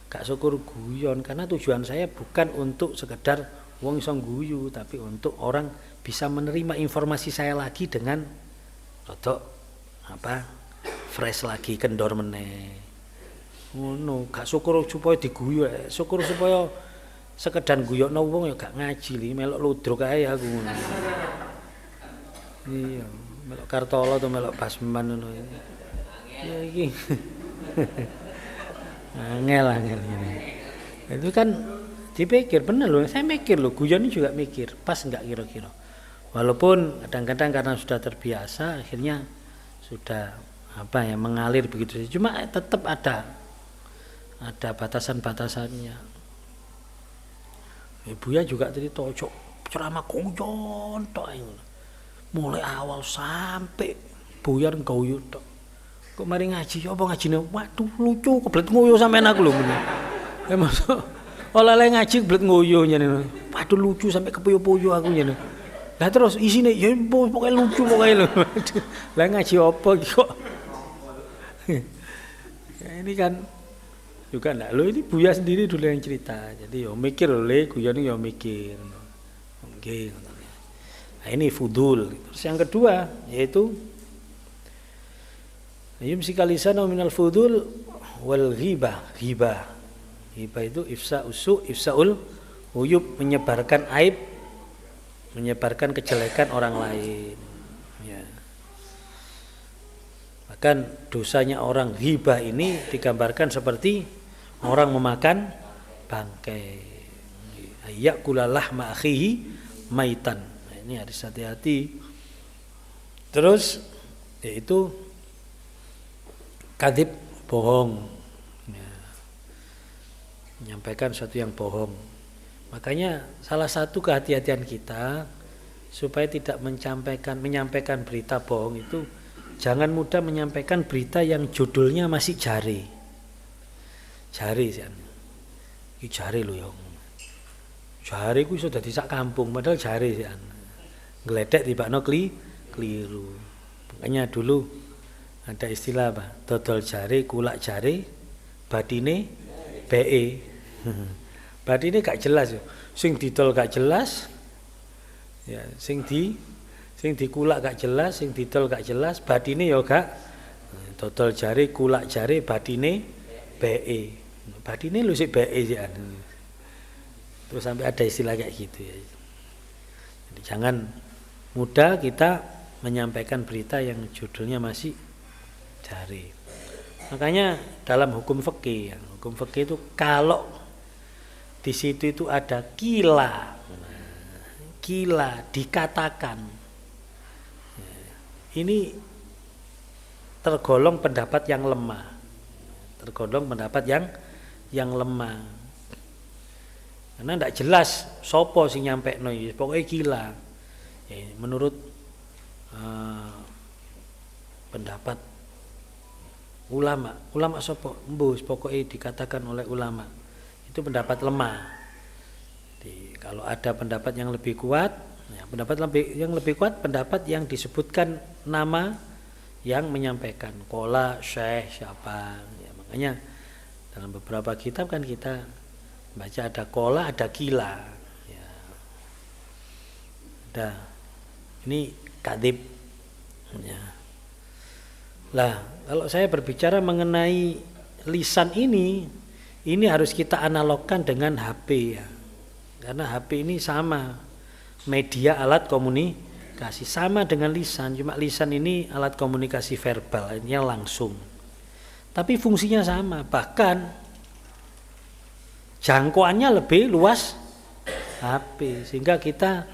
Gak syukur guyon karena tujuan saya bukan untuk sekedar wong iso guyu, tapi untuk orang bisa menerima informasi saya lagi dengan rodok fresh lagi, kendor meneh. Ngono, gak syukur supaya diguyu, syukur supaya sekedar guyokno wong ya gak ngaji li, melok ludruk ae aku ngono. Iya, melok Kartolo atau melok Basman ngono. Ya iki. Angel ini. Itu kan dipikir bener loh, saya mikir loh, guyon juga mikir, pas enggak kira-kira. Walaupun kadang-kadang karena sudah terbiasa akhirnya sudah mengalir begitu saja. Cuma tetap ada batasan-batasannya. Ibunya juga tadi tojok ceramah guyon tok mulai awal sampai buyar guyon tok. Kok mari ngaji apa ngajine waduh lucu keblet nguyu sampean aku lho ngene. Ya masuk oleh ngaji keblet nguyu nyene. Waduh lucu sampai kepuyo-puyo aku nyene. Lah terus isine ya pokoke lucu pokoke lho. Lah ngaji apa iki kok. Ya, ini kan juga enggak lo ini Buya sendiri dulu yang cerita. Jadi yo mikir oleh guyon yo mikir. Nggih. Nah, ini fudul. Terus yang kedua yaitu yumsika lisana minal fudul wal ghibah. Ghibah itu ifsaul uyub, menyebarkan aib, menyebarkan kejelekan orang lain. Ya. Bahkan dosanya orang ghibah ini digambarkan seperti orang memakan bangkai. Ya'kula lahma akhihi maitan. Nah, ini harus hati-hati. Terus yaitu kadzib, bohong. Ya. Menyampaikan sesuatu yang bohong. Makanya salah satu kehati-hatian kita supaya tidak menyampaikan berita bohong itu jangan mudah menyampaikan berita yang judulnya masih jari. Jari sih. Iki jari lho ya. Jari ku iso dadi sak kampung padahal jari sih. Gledek tibakno keliru. Makanya dulu ada istilah apa? Dodol jari, kulak jari, badine BE. Badine gak jelas ya. Sing didol gak jelas. Ya, sing dikulak gak jelas, sing didol gak jelas, badine ya gak. Dodol jari, kulak jari, badine BE. Badine lu sik BE sih. Terus sampai ada istilah kayak gitu ya. Jadi jangan mudah kita menyampaikan berita yang judulnya masih jari. Makanya dalam hukum fikih, hukum fikih itu kalau di situ itu ada kila dikatakan, ini tergolong pendapat yang lemah, yang lemah, karena tidak jelas sopo sing nyampe noi, pokoknya kila. Ya, menurut pendapat ulama sopo embus pokoknya dikatakan oleh ulama, itu pendapat lemah. Jadi, kalau ada pendapat yang lebih kuat, ya, yang lebih kuat pendapat yang disebutkan nama yang menyampaikan, kola syekh siapa. Ya, makanya dalam beberapa kitab kan kita baca ada kola, ada kila. Ya. Ada ini kadib. Ya. Lah, kalau saya berbicara mengenai lisan ini harus kita analogkan dengan HP ya. Karena HP ini sama media alat komunikasi, sama dengan lisan, cuma lisan ini alat komunikasi verbal, ini langsung. Tapi fungsinya sama, bahkan jangkauannya lebih luas HP, sehingga kita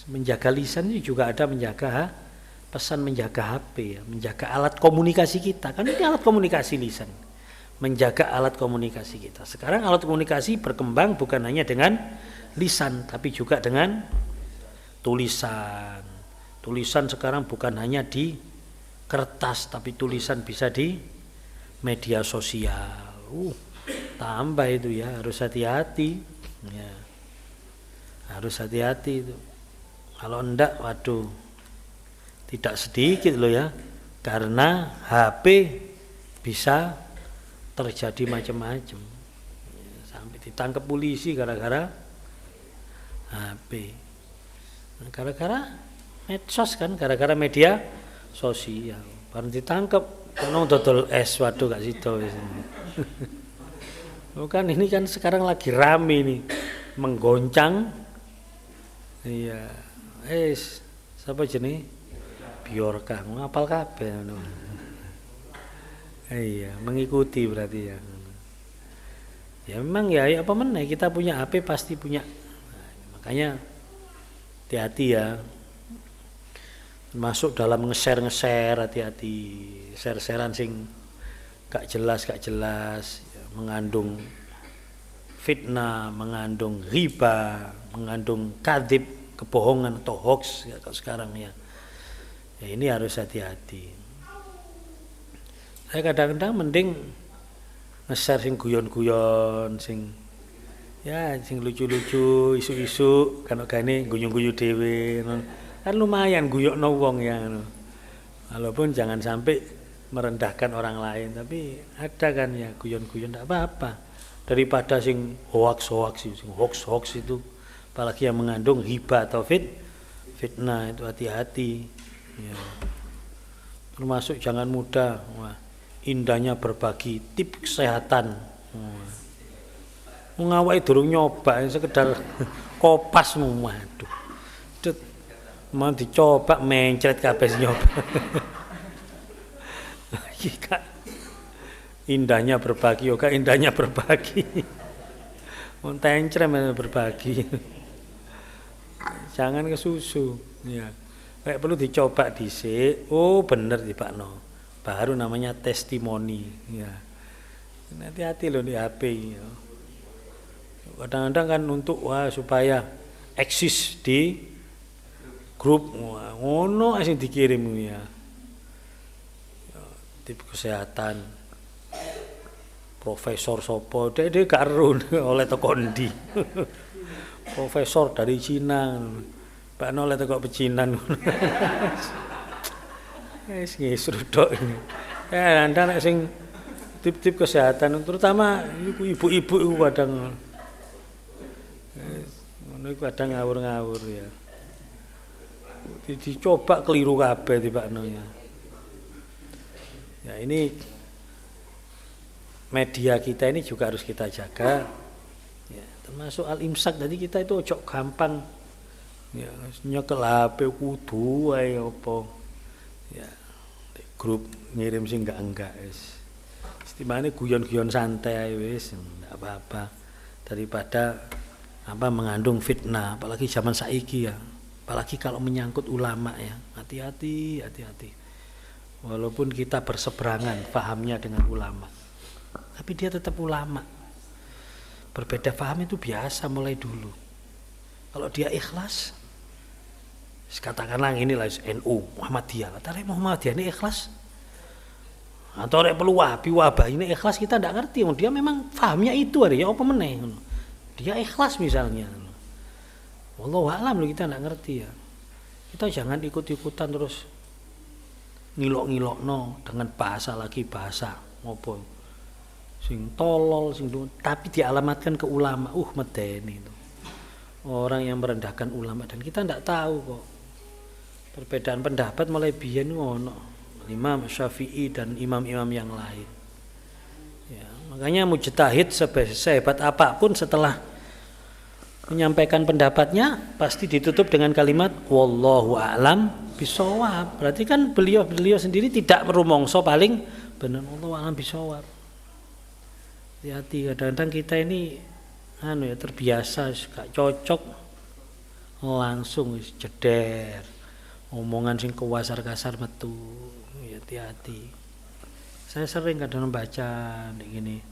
menjaga lisan ini juga ada menjaga pesan menjaga HP ya, menjaga alat komunikasi kita. Kan ini alat komunikasi lisan. Menjaga alat komunikasi kita. Sekarang alat komunikasi berkembang bukan hanya dengan lisan tapi juga dengan tulisan. Tulisan sekarang bukan hanya di kertas tapi tulisan bisa di media sosial. Tambah itu ya, harus hati-hati. Ya. Harus hati-hati itu. Kalau enggak, waduh, tidak sedikit loh ya, karena HP bisa terjadi macam-macam. Sampai ditangkap polisi gara-gara HP. Gara-gara medsos kan, gara-gara media sosial. Baru ditangkap, kono dodol es, waduh gak sido. Bukan, ini kan sekarang lagi rame nih, menggoncang. Iya, siapa jenis? Biorka, ngapal kabeh. Iya, mengikuti berarti ya. Ya memang ya apa meneh, kita punya HP pasti punya. Nah, makanya hati-hati ya. Masuk dalam nge-share hati-hati. Share-sharean sing gak jelas ya, mengandung fitnah, mengandung riba, mengandung kadzib, kebohongan atau hoax ya kalau sekarang ya. Ya ini harus hati-hati. Saya kadang-kadang mending nge-share sing guyon-guyon, sing Ya sing lucu-lucu isu-isu kan gane guyu-guyu dhewe kan lumayan guyokno wong ya ngono. Walaupun jangan sampai merendahkan orang lain, tapi ada kan ya guyon-guyon enggak apa-apa. Daripada sing hoax itu apalagi yang mengandung hibah atau fitnah itu hati-hati ya. Termasuk jangan mudah indahnya berbagi tips kesehatan. Ngawake durung nyoba sekedar kopas waduh. Mau dicoba mencret kabeh nyoba. Iki indahnya berbagi, oke indahnya berbagi. Mun tencrem berbagi. Jangan kesusu ya. Kayak perlu dicoba dhisik. Oh bener dipakno. Baru namanya testimoni ya. Hati-hati loh di HP ya. Kadang-kadang kan untuk supaya eksis di grup ngono asing dikirim ya. Tip kesehatan profesor sopo dia gak ero oleh teko ndi. Profesor dari Cina Pak oleh teko pecinan. Wis ngisru tok ini. Ya anda nek sing tip-tip kesehatan terutama ibu-ibu iku kadang ngono iku kadang ngawur-ngawur ya. Dicoba keliru kabeh tibakno ya. Ya ini media kita ini juga harus kita jaga ya, termasuk al-imsak tadi kita itu ojo gampang ya nyekel HP kudu ae apa ya grup ngirim sing enggak wis istimane guyon-guyon santai wis enggak apa-apa daripada mengandung fitnah apalagi zaman saiki ya apalagi kalau menyangkut ulama ya hati-hati walaupun kita berseberangan pahamnya dengan ulama tapi dia tetap ulama. Berbeda paham itu biasa mulai dulu. Kalau dia ikhlas, katakanlah inilah NU Muhammadiyah. Tapi Muhammadiyah ini ikhlas. Atau rek perlu wabah ini ikhlas kita tidak ngerti. Dia memang pahamnya itu ada ya apa meneh. Dia ikhlas misalnya. Wallahu a'lam kita tidak ngerti ya. Kita jangan ikut-ikutan terus ngilok-ngilokno dengan bahasa ngopo. Sing tolol tapi dialamatkan ke ulama medeni itu orang yang merendahkan ulama dan kita tidak tahu kok perbedaan pendapat mulai biyen ngono Imam Syafi'i dan imam-imam yang lain ya, makanya mujtahid sehebat apapun setelah menyampaikan pendapatnya pasti ditutup dengan kalimat wallahu a'lam bishawab. Berarti kan beliau sendiri tidak merumongso paling benar wallahu a'lam bishawab. Hati-hati kadang-kadang kita ini terbiasa gak cocok langsung jeder omongan sing kewasar-kasar metu hati-hati. Saya sering kadang baca gini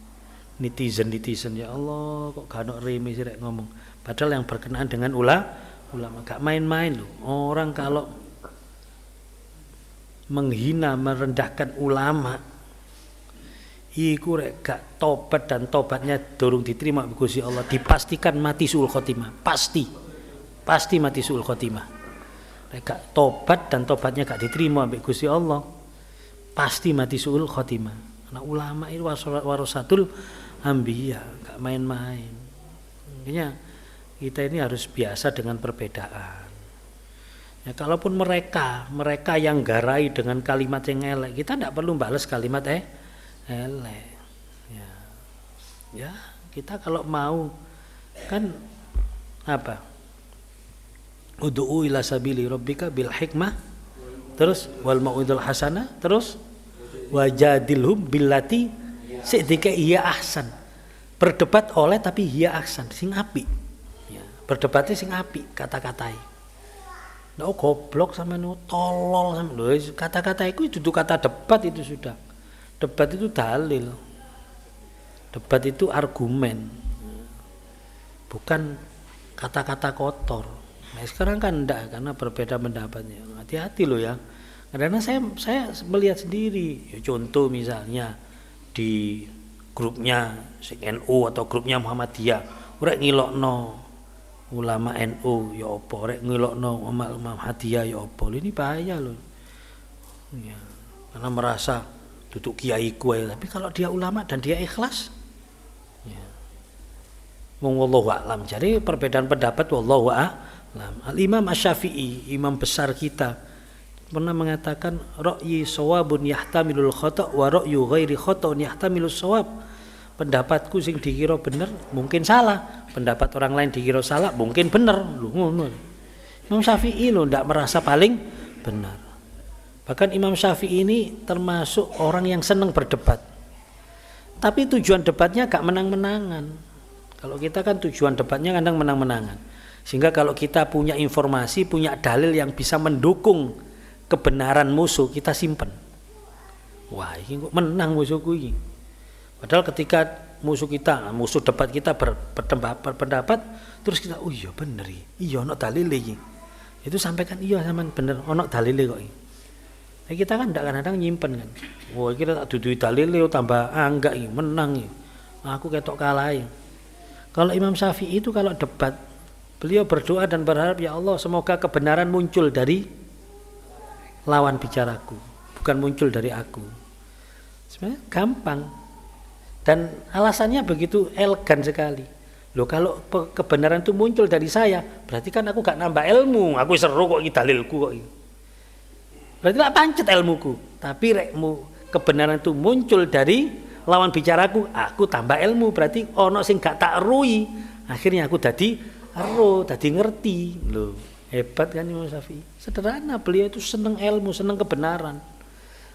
netizen ya Allah kok gak ono reme sih ngomong padahal yang berkenaan dengan ulama gak main-main loh. Orang kalau menghina merendahkan ulama iku rek gak tobat dan tobatnya durung diterima Gusti Allah dipastikan mati suul khotimah pasti mati suul khotimah. Rek gak tobat dan tobatnya gak diterima mbek Gusti Allah pasti mati suul khotimah. Nah ulama itu warasatul anbiya gak main-main. Makanya kita ini harus biasa dengan perbedaan. Ya kalaupun mereka yang garai dengan kalimat yang elek kita tidak perlu balas kalimat elek ya kita kalau mau kan ud'u ila sabili rabbika bil hikmah terus wal mau'idul hasanah terus wajadilhum billati sidika iya ahsan. Berdebat oleh tapi iya ahsan sing apik ya berdebatnya sing apik kata-katai. Goblok sama tolol sama kata-kata itu duduk kata debat itu sudah. Debat itu dalil. Debat itu argumen. Bukan kata-kata kotor. Nah, sekarang kan enggak karena berbeda pendapatnya. Hati-hati loh ya. Karena saya melihat sendiri. Ya, contoh misalnya di grupnya NU atau grupnya Muhammadiyah. rek ngilokno ulama NU ya apa, rek ngilokno Imam Hadiyah ya apa. Ini bahaya loh. Ya, karena merasa duduk kiaiku ya, tapi kalau dia ulama dan dia ikhlas ya. Wallahu a'lam. Jadi perbedaan pendapat wallahu a'lam. Al-Imam Asy-Syafi'i, imam besar kita, pernah mengatakan ra'yi shawabun yahtamilul khata' wa ra'yu ghairi khata'un yahtamilus shawab. Pendapatku sing dikira bener mungkin salah, pendapat orang lain dikira salah mungkin bener. Ngono. Imam Syafi'i loh ndak merasa paling benar. Bahkan Imam Syafi'i ini termasuk orang yang senang berdebat. Tapi tujuan debatnya gak menang-menangan. Kalau kita kan tujuan debatnya kadang menang-menangan. Sehingga kalau kita punya informasi, punya dalil yang bisa mendukung kebenaran musuh, kita simpen. Wah, ini kok menang musuhku ini. Padahal ketika musuh debat kita berpendapat, terus kita, oh iya bener, iya ono dalil iki. Itu sampaikan iya sampean bener, ono dalil kok iki. Nah, kita kan kadang-kadang nyimpen kan. Wah, kita tak dudui dalil tambah enggak iki, menang iki. Aku ketok kalah. Kalau Imam Syafi'i itu kalau debat, beliau berdoa dan berharap ya Allah semoga kebenaran muncul dari lawan bicaraku, bukan muncul dari aku. Sebenarnya gampang. Dan alasannya begitu elegan sekali. Loh kalau kebenaran itu muncul dari saya, berarti kan aku gak nambah ilmu. Aku seru kok iki dalilku kok iki. Berarti lah pancet ilmuku. Tapi kebenaran itu muncul dari lawan bicaraku, aku tambah ilmu. Berarti ono sing gak tak erui. Akhirnya aku dadi ngerti. Loh, hebat kan Imam Syafi'i. Sederhana, beliau itu seneng ilmu, seneng kebenaran.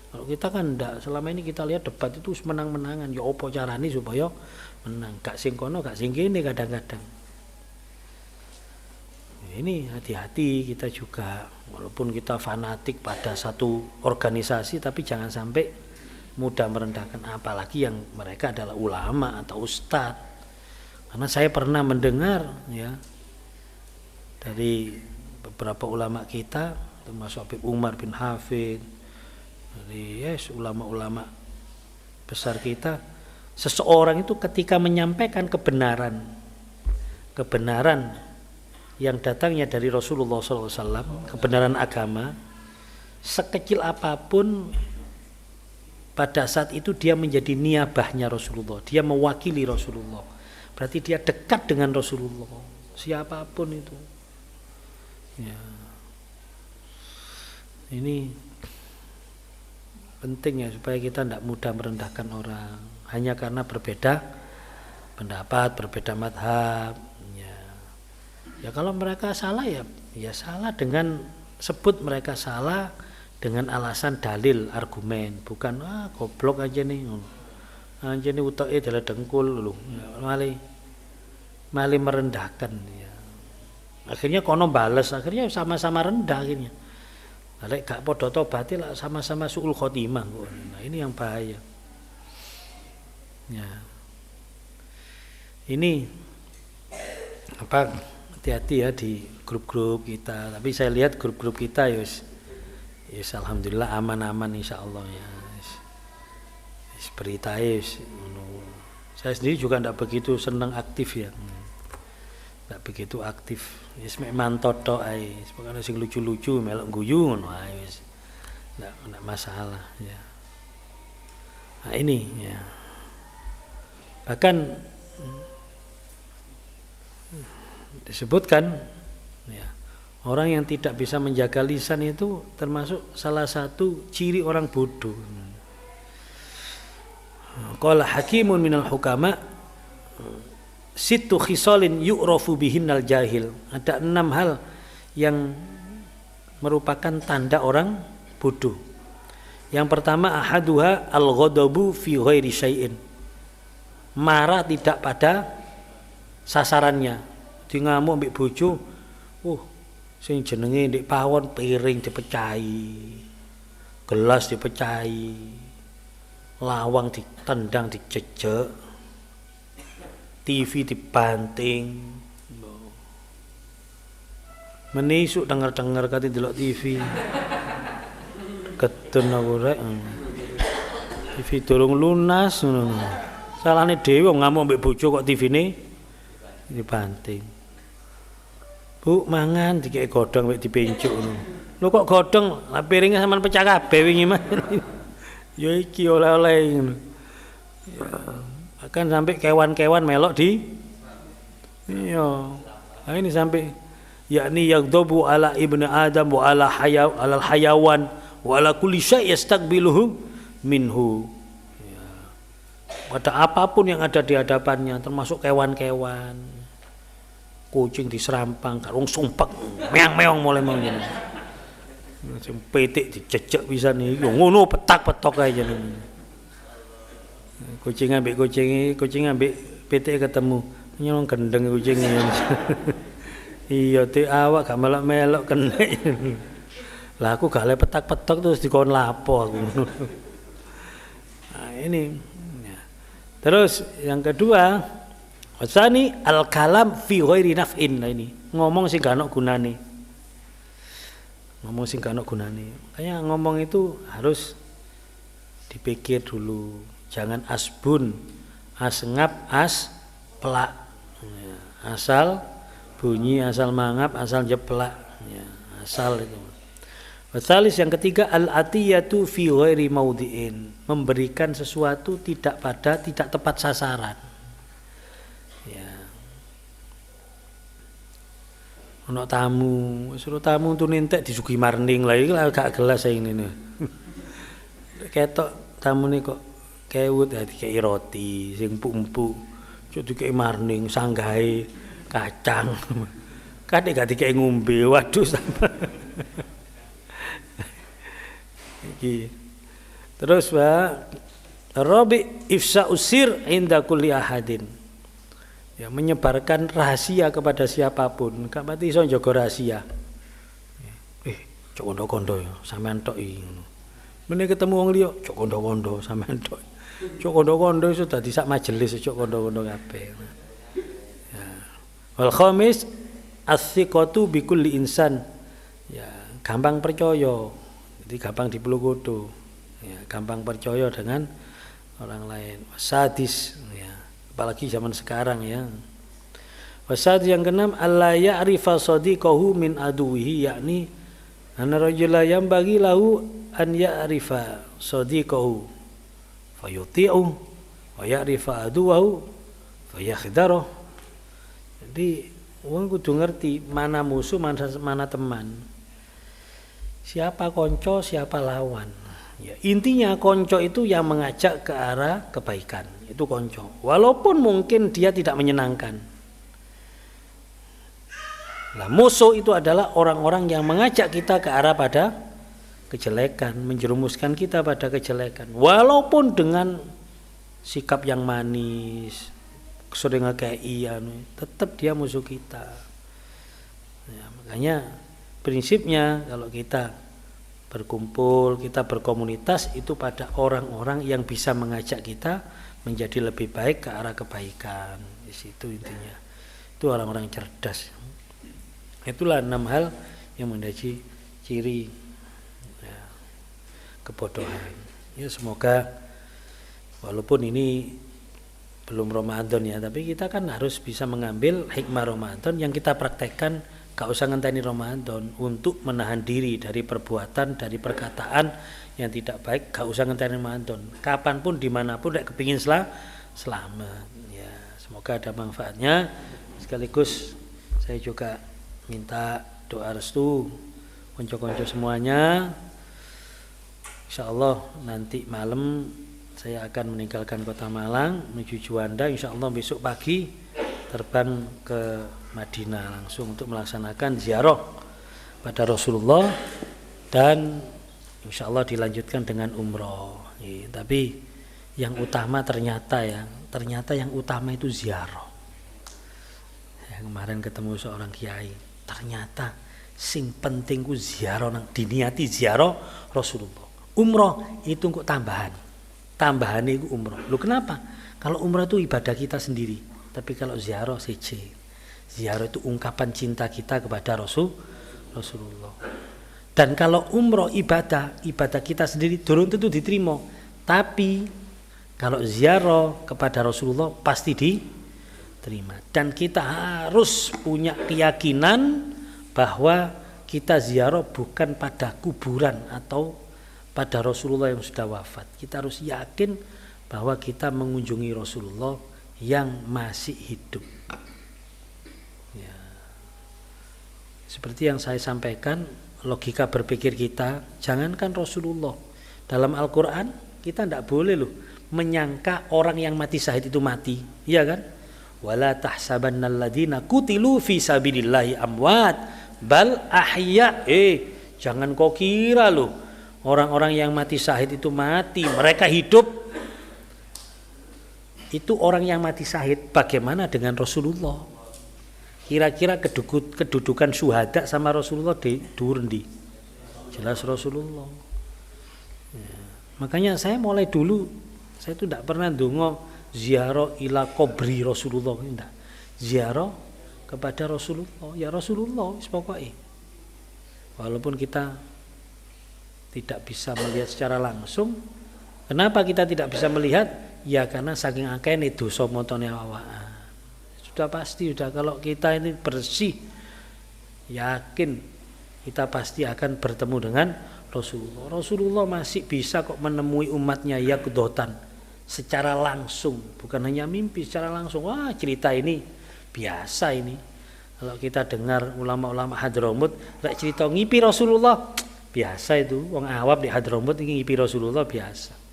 Kalau kita kan enggak, selama ini kita lihat debat itu menang-menangan. Ya apa carane supaya menang? Gak sing kono, gak sing kene kadang-kadang. Ini hati-hati kita juga, walaupun kita fanatik pada satu organisasi, tapi jangan sampai mudah merendahkan, apalagi yang mereka adalah ulama atau ustadz. Karena saya pernah mendengar ya dari beberapa ulama kita, termasuk Habib Umar bin Hafid, dari ulama-ulama besar kita, seseorang itu ketika menyampaikan kebenaran yang datangnya dari Rasulullah SAW, kebenaran agama, sekecil apapun, pada saat itu dia menjadi niabahnya Rasulullah, dia mewakili Rasulullah, berarti dia dekat dengan Rasulullah, siapapun itu ya. Ini penting ya, supaya kita tidak mudah merendahkan orang hanya karena berbeda pendapat, berbeda madhab ya. Ya kalau mereka salah ya salah dengan sebut mereka salah dengan alasan dalil, argumen, bukan goblok aja nih utoke dalah dengkul lho, mali merendahkan ya. Akhirnya kono bales, akhirnya sama-sama rendah akhirnya. Lek gak padha tobaté lah sama-sama suul khotimah. Nah, ini yang bahaya. Ya. Ini hati-hati ya di grup-grup kita. Tapi saya lihat grup-grup kita yes alhamdulillah aman-aman insyaallah ya. Yes, berita saya sendiri juga tidak begitu senang aktif ya. Tidak begitu aktif. Wis mek mantot tok ae. Pokoke sing lucu-lucu melok guyu ngono ae wis. Enggak masalah ya. Nah ini ya. Bahkan disebutkan ya, orang yang tidak bisa menjaga lisan itu termasuk salah satu ciri orang bodoh. Qala hakimun minal hukama sittu khisalin yu'rafu bihinnal jahil. Ada 6 hal yang merupakan tanda orang bodoh. Yang pertama ahaduha al-ghadabu fi ghairi syai'in. Marah tidak pada sasarannya. Di ngamuk mbek bojo, sing jenenge ndek pawon piring dipecahi. Gelas dipecahi. Lawang ditendang dijejek. TV dibanting, menisuk dengar kate delok TV, ketun aku rek, TV durung lunas, salahne dhewe ngamuk mbek bojo kok TV-ne dibanting. Bu, mangan dikek godhong wek dipencuk ngono. Lho kok godhong, lah piringe sampean pecah kabeh wingi Mas. Ya iki oleh-oleh ngono. Ya, akan sampai kewan-kewan melok di iya. Nah, ini sampai yakni yaghdabu ala ibnu adam wa ala hayawan wa ala kulli syai' yastaqbiluhu minhu. Ya. Pada apapun yang ada di hadapannya termasuk kewan-kewan. Kucing diserampang, karung sumpek, meong-meong mulai ngene. Sing petik dicecek pisan iki. Ngono petak-petok ae jenenge. Kucing ambek petik ketemu. Nyolong gendeng kucing iki. Iya te awak gak melok-melok kena. Lah aku gak le petak-petok terus dikon lapo aku. Nah, ini. Ya. Terus yang kedua, wasani al-kalam fi ghairi naf'in. Nah ini, ngomong sing gak ono gunane. Ngomong sing gak ono gunane. Makanya ngomong itu harus dipikir dulu. Jangan asbun, asngap, plak. Ya, asal bunyi, asal mangap, asal jeplak. Ya, asal itu. Wasalis yang ketiga al-atiyatu fi ghairi maudhi'in. Memberikan sesuatu tidak tepat sasaran. Ya. Ono tamu, suruh tamu tuh nentek disuguhi marning lah iki gak gelas ini nih. Ketok tamune kok kewut ya dikei roti sing empuk-empuk. Cuk dikei marning sanggahe kacang. Kadek gak dikei ngombe. Waduh sampe. Iki. Terus Pak, Rabi ifsa usir inda kulli ahadin. Ya, menyebarkan rahasia kepada siapapun. Gak mati iso njaga rahasia. Cok kondo-kondo ya, sampean tok iki ngono. Mene ketemu wong liya, cok kondo-kondo sampean tok. Cok kondo-kondo iso dadi sak majelis cok kondo-kondo kabeh. Ya. Wal khamis as-siqatu bi kulli insan. Ya, gampang percaya. Jadi gampang dipeluk ya, gampang percaya dengan orang lain. Sadis ya. Apalagi zaman sekarang ya. Wasad yang keenam alla ya'rifa sadiqahu min aduwihi, yakni anna rajula yang bagi lahu an ya'rifa sadiqahu fayuti'u wa ya'rifa aduwahu fayakhdaruh. Jadi wong kudu ngerti mana musuh, mana teman. Siapa konco, siapa lawan. Ya, intinya konco itu yang mengajak ke arah kebaikan. Itu konco. Walaupun mungkin dia tidak menyenangkan. Nah, musuh itu adalah orang-orang yang mengajak kita ke arah pada kejelekan, menjerumuskan kita pada kejelekan. Walaupun dengan sikap yang manis, sering ngekei, tetap dia musuh kita. Ya, makanya prinsipnya kalau kita berkumpul, kita berkomunitas itu pada orang-orang yang bisa mengajak kita menjadi lebih baik ke arah kebaikan. Di situ intinya. Itu orang-orang cerdas. Itulah 6 hal yang menjadi ciri ya, kebodohan. Ya, semoga walaupun ini belum Ramadan ya, tapi kita kan harus bisa mengambil hikmah Ramadan yang kita praktekkan. Gak usah ngenteni Ramadan untuk menahan diri dari perbuatan, dari perkataan yang tidak baik. Gak usah ngenteni Ramadan. Kapanpun, dimanapun, nek kepingin selamat. Ya, semoga ada manfaatnya. Sekaligus saya juga minta doa restu konco-konco semuanya. Insyaallah nanti malam saya akan meninggalkan kota Malang menuju Juanda. Insyaallah besok pagi terbang ke Madinah langsung untuk melaksanakan ziarah pada Rasulullah dan insyaallah dilanjutkan dengan umroh. Ya, tapi yang utama ternyata yang utama itu ziarah. Ya, kemarin ketemu seorang kiai, ternyata sing penting ku ziarah, diniati ziarah Rasulullah. Umroh itu kok tambahan itu umroh. Lu kenapa? Kalau umroh itu ibadah kita sendiri, tapi kalau ziarah siji. Ziarah itu ungkapan cinta kita kepada Rasulullah. Dan kalau umroh ibadah kita sendiri durung tentu diterima. Tapi kalau ziarah kepada Rasulullah pasti diterima. terima. Dan kita harus punya keyakinan bahwa kita ziarah bukan pada kuburan atau pada Rasulullah yang sudah wafat. Kita harus yakin bahwa kita mengunjungi Rasulullah yang masih hidup. Ya. Seperti yang saya sampaikan, logika berpikir kita, jangankan Rasulullah, dalam Al-Quran kita tidak boleh loh menyangka orang yang mati syahid itu mati, iya kan? Wala tahsabannal ladzina qutilu fi sabilillahi amwat bal ahya. Jangan kau kira loh orang-orang yang mati syahid itu mati, mereka hidup. Itu orang yang mati syahid. Bagaimana dengan Rasulullah? Kira-kira kedudukan syuhada sama Rasulullah di Durendi? Jelas Rasulullah. Ya. Makanya saya mulai dulu, saya itu tidak pernah ndonga ziarah ila kubri Rasulullah, tidak. Ziarah kepada Rasulullah, ya Rasulullah pokoknya. Walaupun kita tidak bisa melihat secara langsung. Kenapa kita tidak bisa melihat? Ya karena saking akehne dosa motone awak. Sudah pasti, sudah kalau kita ini bersih, yakin kita pasti akan bertemu dengan Rasulullah. Rasulullah masih bisa kok menemui umatnya yaqdotan secara langsung, bukan hanya mimpi, secara langsung. Wah, cerita ini biasa ini. Kalau kita dengar ulama-ulama Hadramut lek cerita ngipi Rasulullah, biasa itu. Wong awam di Hadramut iki ngipi Rasulullah biasa.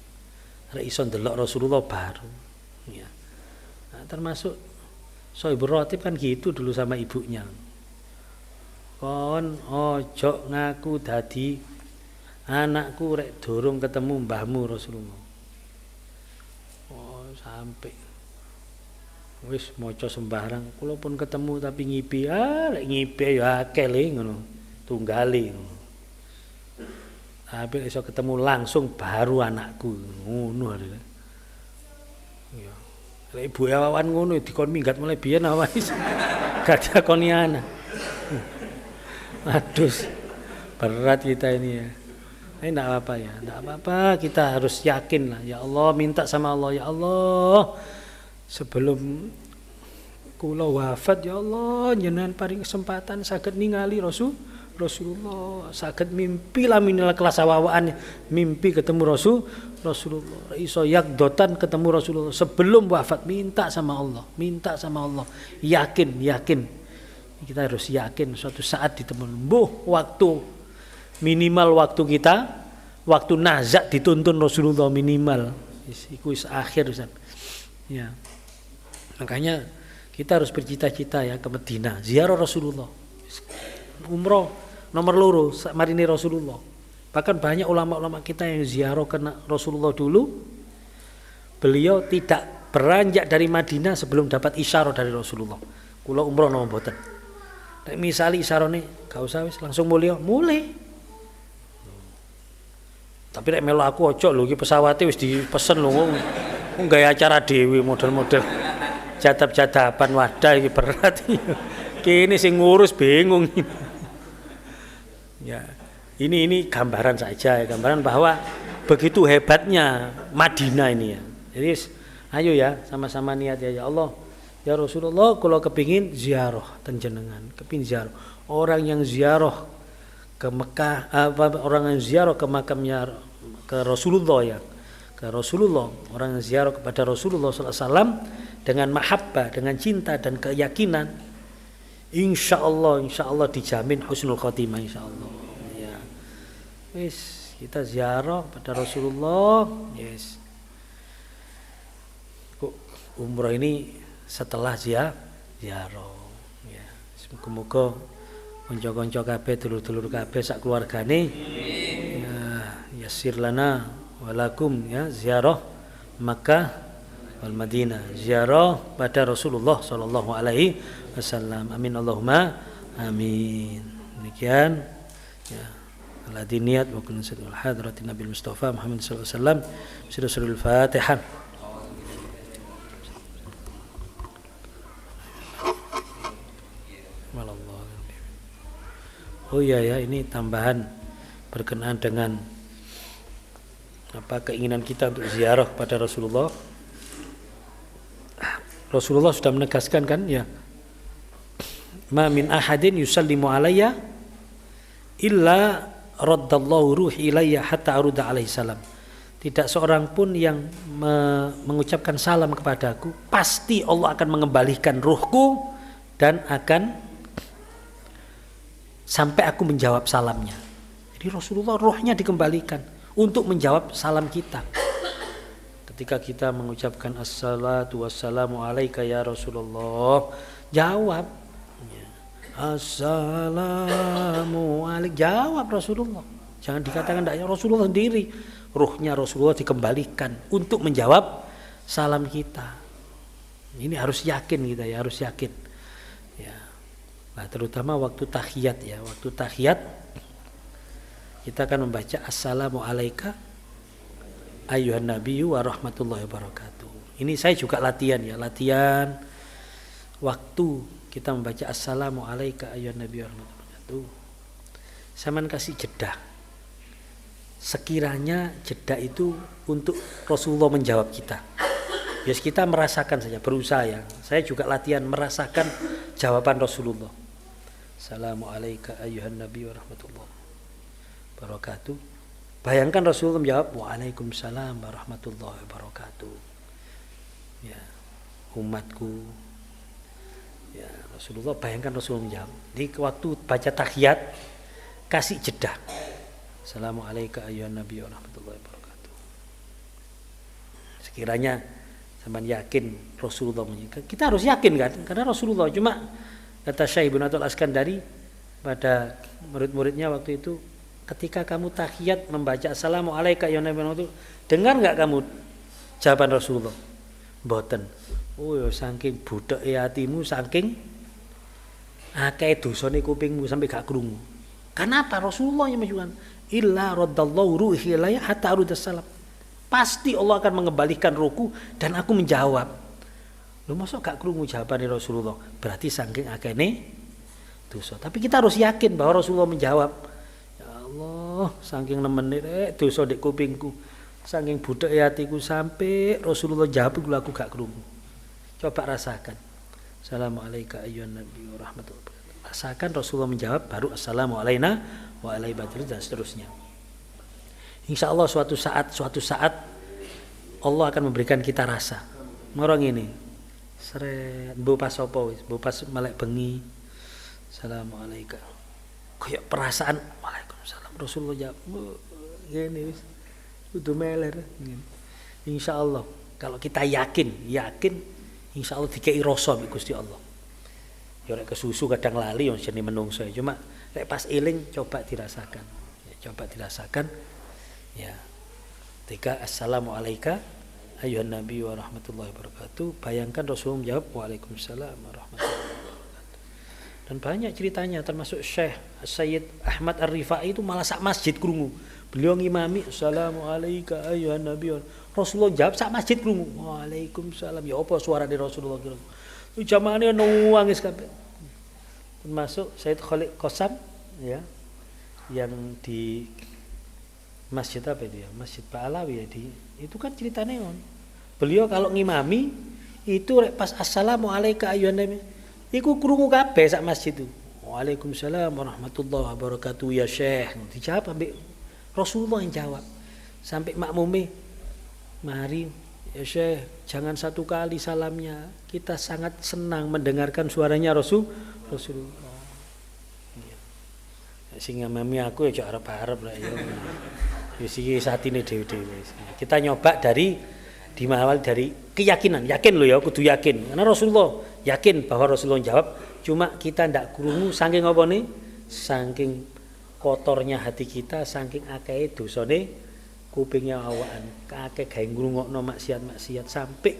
Lek iso ndelok Rasulullah baru. Ya. Nah, termasuk Sohibur Rotib kan gitu dulu sama ibunya. Kon ojo ngaku dadi anakku rek durung ketemu mbahmu Rasulullah. Oh, sampai wis maca sembarang, kula pun ketemu tapi ngipi, lek ngipi ya akeh le ngono, tunggale. Tapi iso ketemu langsung baru anakku ngono arek. Ya. Lek ibu awan ngono dikon minggat mulai biyen awan wis gak dakoni anak. Aduh, berat kita ini ya. Enggak apa-apa ya, enggak apa-apa, kita harus yakin lah. Ya Allah, minta sama Allah, ya Allah, sebelum kula wafat ya Allah jenengan paring kesempatan saged ningali Rasulullah, saged mimpi laminal kelas awaan, mimpi ketemu Rasulullah, iso yaqdotan ketemu Rasulullah sebelum wafat, minta sama Allah, yakin. Kita harus yakin suatu saat ditemu. Waktu minimal waktu kita, waktu nazak dituntun Rasulullah minimal. Iku akhir Ustaz. Ya. Makanya kita harus bercita-cita ya ke Madinah, ziarah Rasulullah. Umroh nomor loro marine Rasulullah. Bahkan banyak ulama-ulama kita yang ziarah ke Rasulullah dulu. Beliau tidak beranjak dari Madinah sebelum dapat isyarah dari Rasulullah. Kula umroh napa mboten. Nek misali isyarane gak usah wis langsung mulai. Tapi nek melu aku ojo lho iki pesawate wis dipesen lho. Wong gawe acara dhewe model-model jadab-jadaban wadah iki berat. Kene sing ngurus bingung. Ya, ini gambaran saja ya, gambaran bahwa begitu hebatnya Madinah ini ya. Jadi ayo ya sama-sama niat ya Allah. Ya Rasulullah, kalau kepingin ziarah tenjenengan, kepingin ziarah. Orang yang ziarah ke Mekah, orang yang ziarah ke makamnya ke Rasulullah ya, ke Rasulullah, orang yang ziarah kepada Rasulullah SAW dengan mahabbah, dengan cinta dan keyakinan, insya Allah dijamin husnul khotimah insya Allah. Ya, wis kita ziarah pada Rasulullah, yes. Umroh ini setelah ziarah ya. Semoga konco-konco kabeh dulur-dulur kabeh sak keluargane ya yasir lana walakum ya ziarah Makkah wal Madinah, ziarah pada Rasulullah sallallahu alaihi wasallam. Amin Allahumma amin. Demikian ya aladiniat wa kullu sadul hadratin Nabi Mustafa Muhammad sallallahu alaihi wasallam. Surah Al-Fatihah. Oh iya ya, ini tambahan berkenaan dengan keinginan kita untuk ziarah pada Rasulullah. Rasulullah sudah menegaskan kan ya, ma min ahadin yusallimu alayya illa raddallahu ruhi ilayya hatta aruda alaihi salam. Tidak seorang pun yang mengucapkan salam kepadaku, pasti Allah akan mengembalikan ruhku dan akan sampai aku menjawab salamnya. Jadi Rasulullah ruhnya dikembalikan untuk menjawab salam kita. Ketika kita mengucapkan assalatu wassalamu alaika ya Rasulullah, jawab assalamu alaik, jawab Rasulullah. Jangan dikatakan tidak, ya Rasulullah sendiri. Ruhnya Rasulullah dikembalikan untuk menjawab salam kita. Ini harus yakin kita ya, harus yakin. Ya. Nah, terutama waktu tahiyat ya, waktu tahiyat kita akan membaca assalamu alaika ayyuhan nabiyyu wa rahmatullahi wabarakatuh. Ini saya juga latihan ya, latihan waktu kita membaca assalamu alaika ayyuhan nabiyyu wa rahmatullahi wabarakatuh. Saya kasih jeda. Sekiranya jeda itu untuk Rasulullah menjawab kita. Bias kita merasakan saja, berusaha ya. Saya juga latihan merasakan jawaban Rasulullah. Assalamu alaika ayyuhan nabiyyu wa rahmatullahi wabarakatuh. Bayangkan Rasulullah menjawab waalaikumsalam warahmatullahi wabarakatuh. Ya, umatku. Ya, Rasulullah, bayangkan Rasulullah menjawab. Di waktu baca tahiyat kasih jeda. Assalamualaikum ayyuhan nabi wa rahmatullahi wabarakatuh. Sekiranya sampean yakin Rasulullah menyampaikan, kita harus yakin kan, karena Rasulullah. Cuma kata Syekh Ibnu Athaillah Al-Iskandari pada murid-muridnya waktu itu, ketika kamu tahiyat membaca assalamualaikum ayyuhan nabi wa rahmatullahi, dengar enggak kamu jawaban Rasulullah? Mboten. Oh ya, saking budheke atimu, saking akeh dosane kupingmu sampai gak krungu. Kenapa? Rasulullah yang menunjukkan illa raddallahu ruhi ilayya hatta arudda salam. Pasti Allah akan mengembalikan ruhku dan aku menjawab. Lu masuk gak krungu jawaban Rasulullah? Berarti saking akene dosa. Tapi kita harus yakin bahwa Rasulullah menjawab. Ya Allah, saking nemeni dosa di kupingku, saking budheke hatiku sampai Rasulullah jawab aku gak krungu. Coba rasakan. Assalamualaikum ayyuhan nabi wa rahmatullahi wabarakatuh. Rasakan Rasulullah menjawab, baru assalamu alaina wa alaihi badri dan seterusnya. Insya Allah suatu saat Allah akan memberikan kita rasa. Orang ini seret mbok pas apa wis, mbok pas melek bengi. Assalamualaikum. Kayak perasaan waalaikumsalam. Rasulullah jawab ngene wis kudu meler ngene. Insya Allah kalau kita yakin insya Allah dikei rasa mbek Gusti Allah. Ya rek kesusu kadang lali yang jenenge menungso, cuma rek pas eling coba dirasakan. Ya, coba dirasakan. Ya. Ketika assalamu alayka ayyuhan nabi wa rahmatullahi wabarakatuh, bayangkan Rasulullah menjawab waalaikumsalam warahmatullahi wabarakatuh. Dan banyak ceritanya, termasuk Syekh Sayyid Ahmad Ar-Rifai itu malah sak masjid krungu. Beliau ngimami assalamu alayka ayyuhan nabi. Rasulullah jawab sak masjid krungu. Waalaikumsalam. Ya apa suarane Rasulullah krungu? Jamaahnya nangis kabeh. Termasuk Sayyid Khalid Qasam ya, yang di masjid apa itu ya, Masjid Pak Alawi ya, itu kan ceritanya on. Beliau kalau ngimami itu pas assalamu alayka ayyuhan nabi, iku krungu kabeh sak masjid itu. Waalaikumsalam warahmatullahi wabarakatuh ya Syekh. Dijawab ambek Rasulullah yang jawab. Sampai makmume, mari ya Syekh, jangan satu kali salamnya. Kita sangat senang mendengarkan suaranya Rasulullah. Ya. Sing mami aku ya arep-arep lah ya. Wis iki satine dhewe-dhewe. Kita nyoba dari dimawal dari keyakinan. Yakin lo ya, kudu yakin. Karena Rasulullah yakin bahwa Rasulullah jawab, cuma kita ndak krungu saking apa nih? Saking kotornya hati kita, saking akeh dosane kupingnya awaan, kakek gawe ngrungokno maksiat-maksiat sampai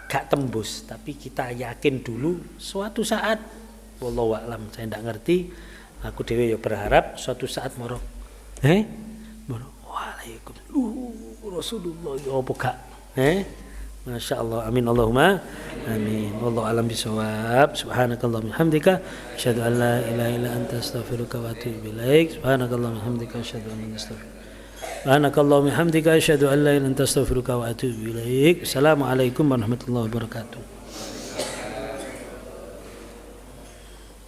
gak tembus. Tapi kita yakin dulu suatu saat, wallahu a'lam, saya ndak ngerti, aku dhewe ya berharap suatu saat moro waalaikumsalam Rasulullah ya apa gak Masya Allah, amin Allahumma amin. Wallahu a'lam bishawab. Subhanakallahumma hamdika asyhadu an la ilaha illa anta astaghfiruka wa atubu ilaik. Subhanakallahumma hamdika asyhadu an la ilaha illa anta Subhanakallahumma hamdika asyhadu an la ilaha illa anta astaghfiruka wa atubu ilaik. Assalamualaikum warahmatullahi wabarakatuh.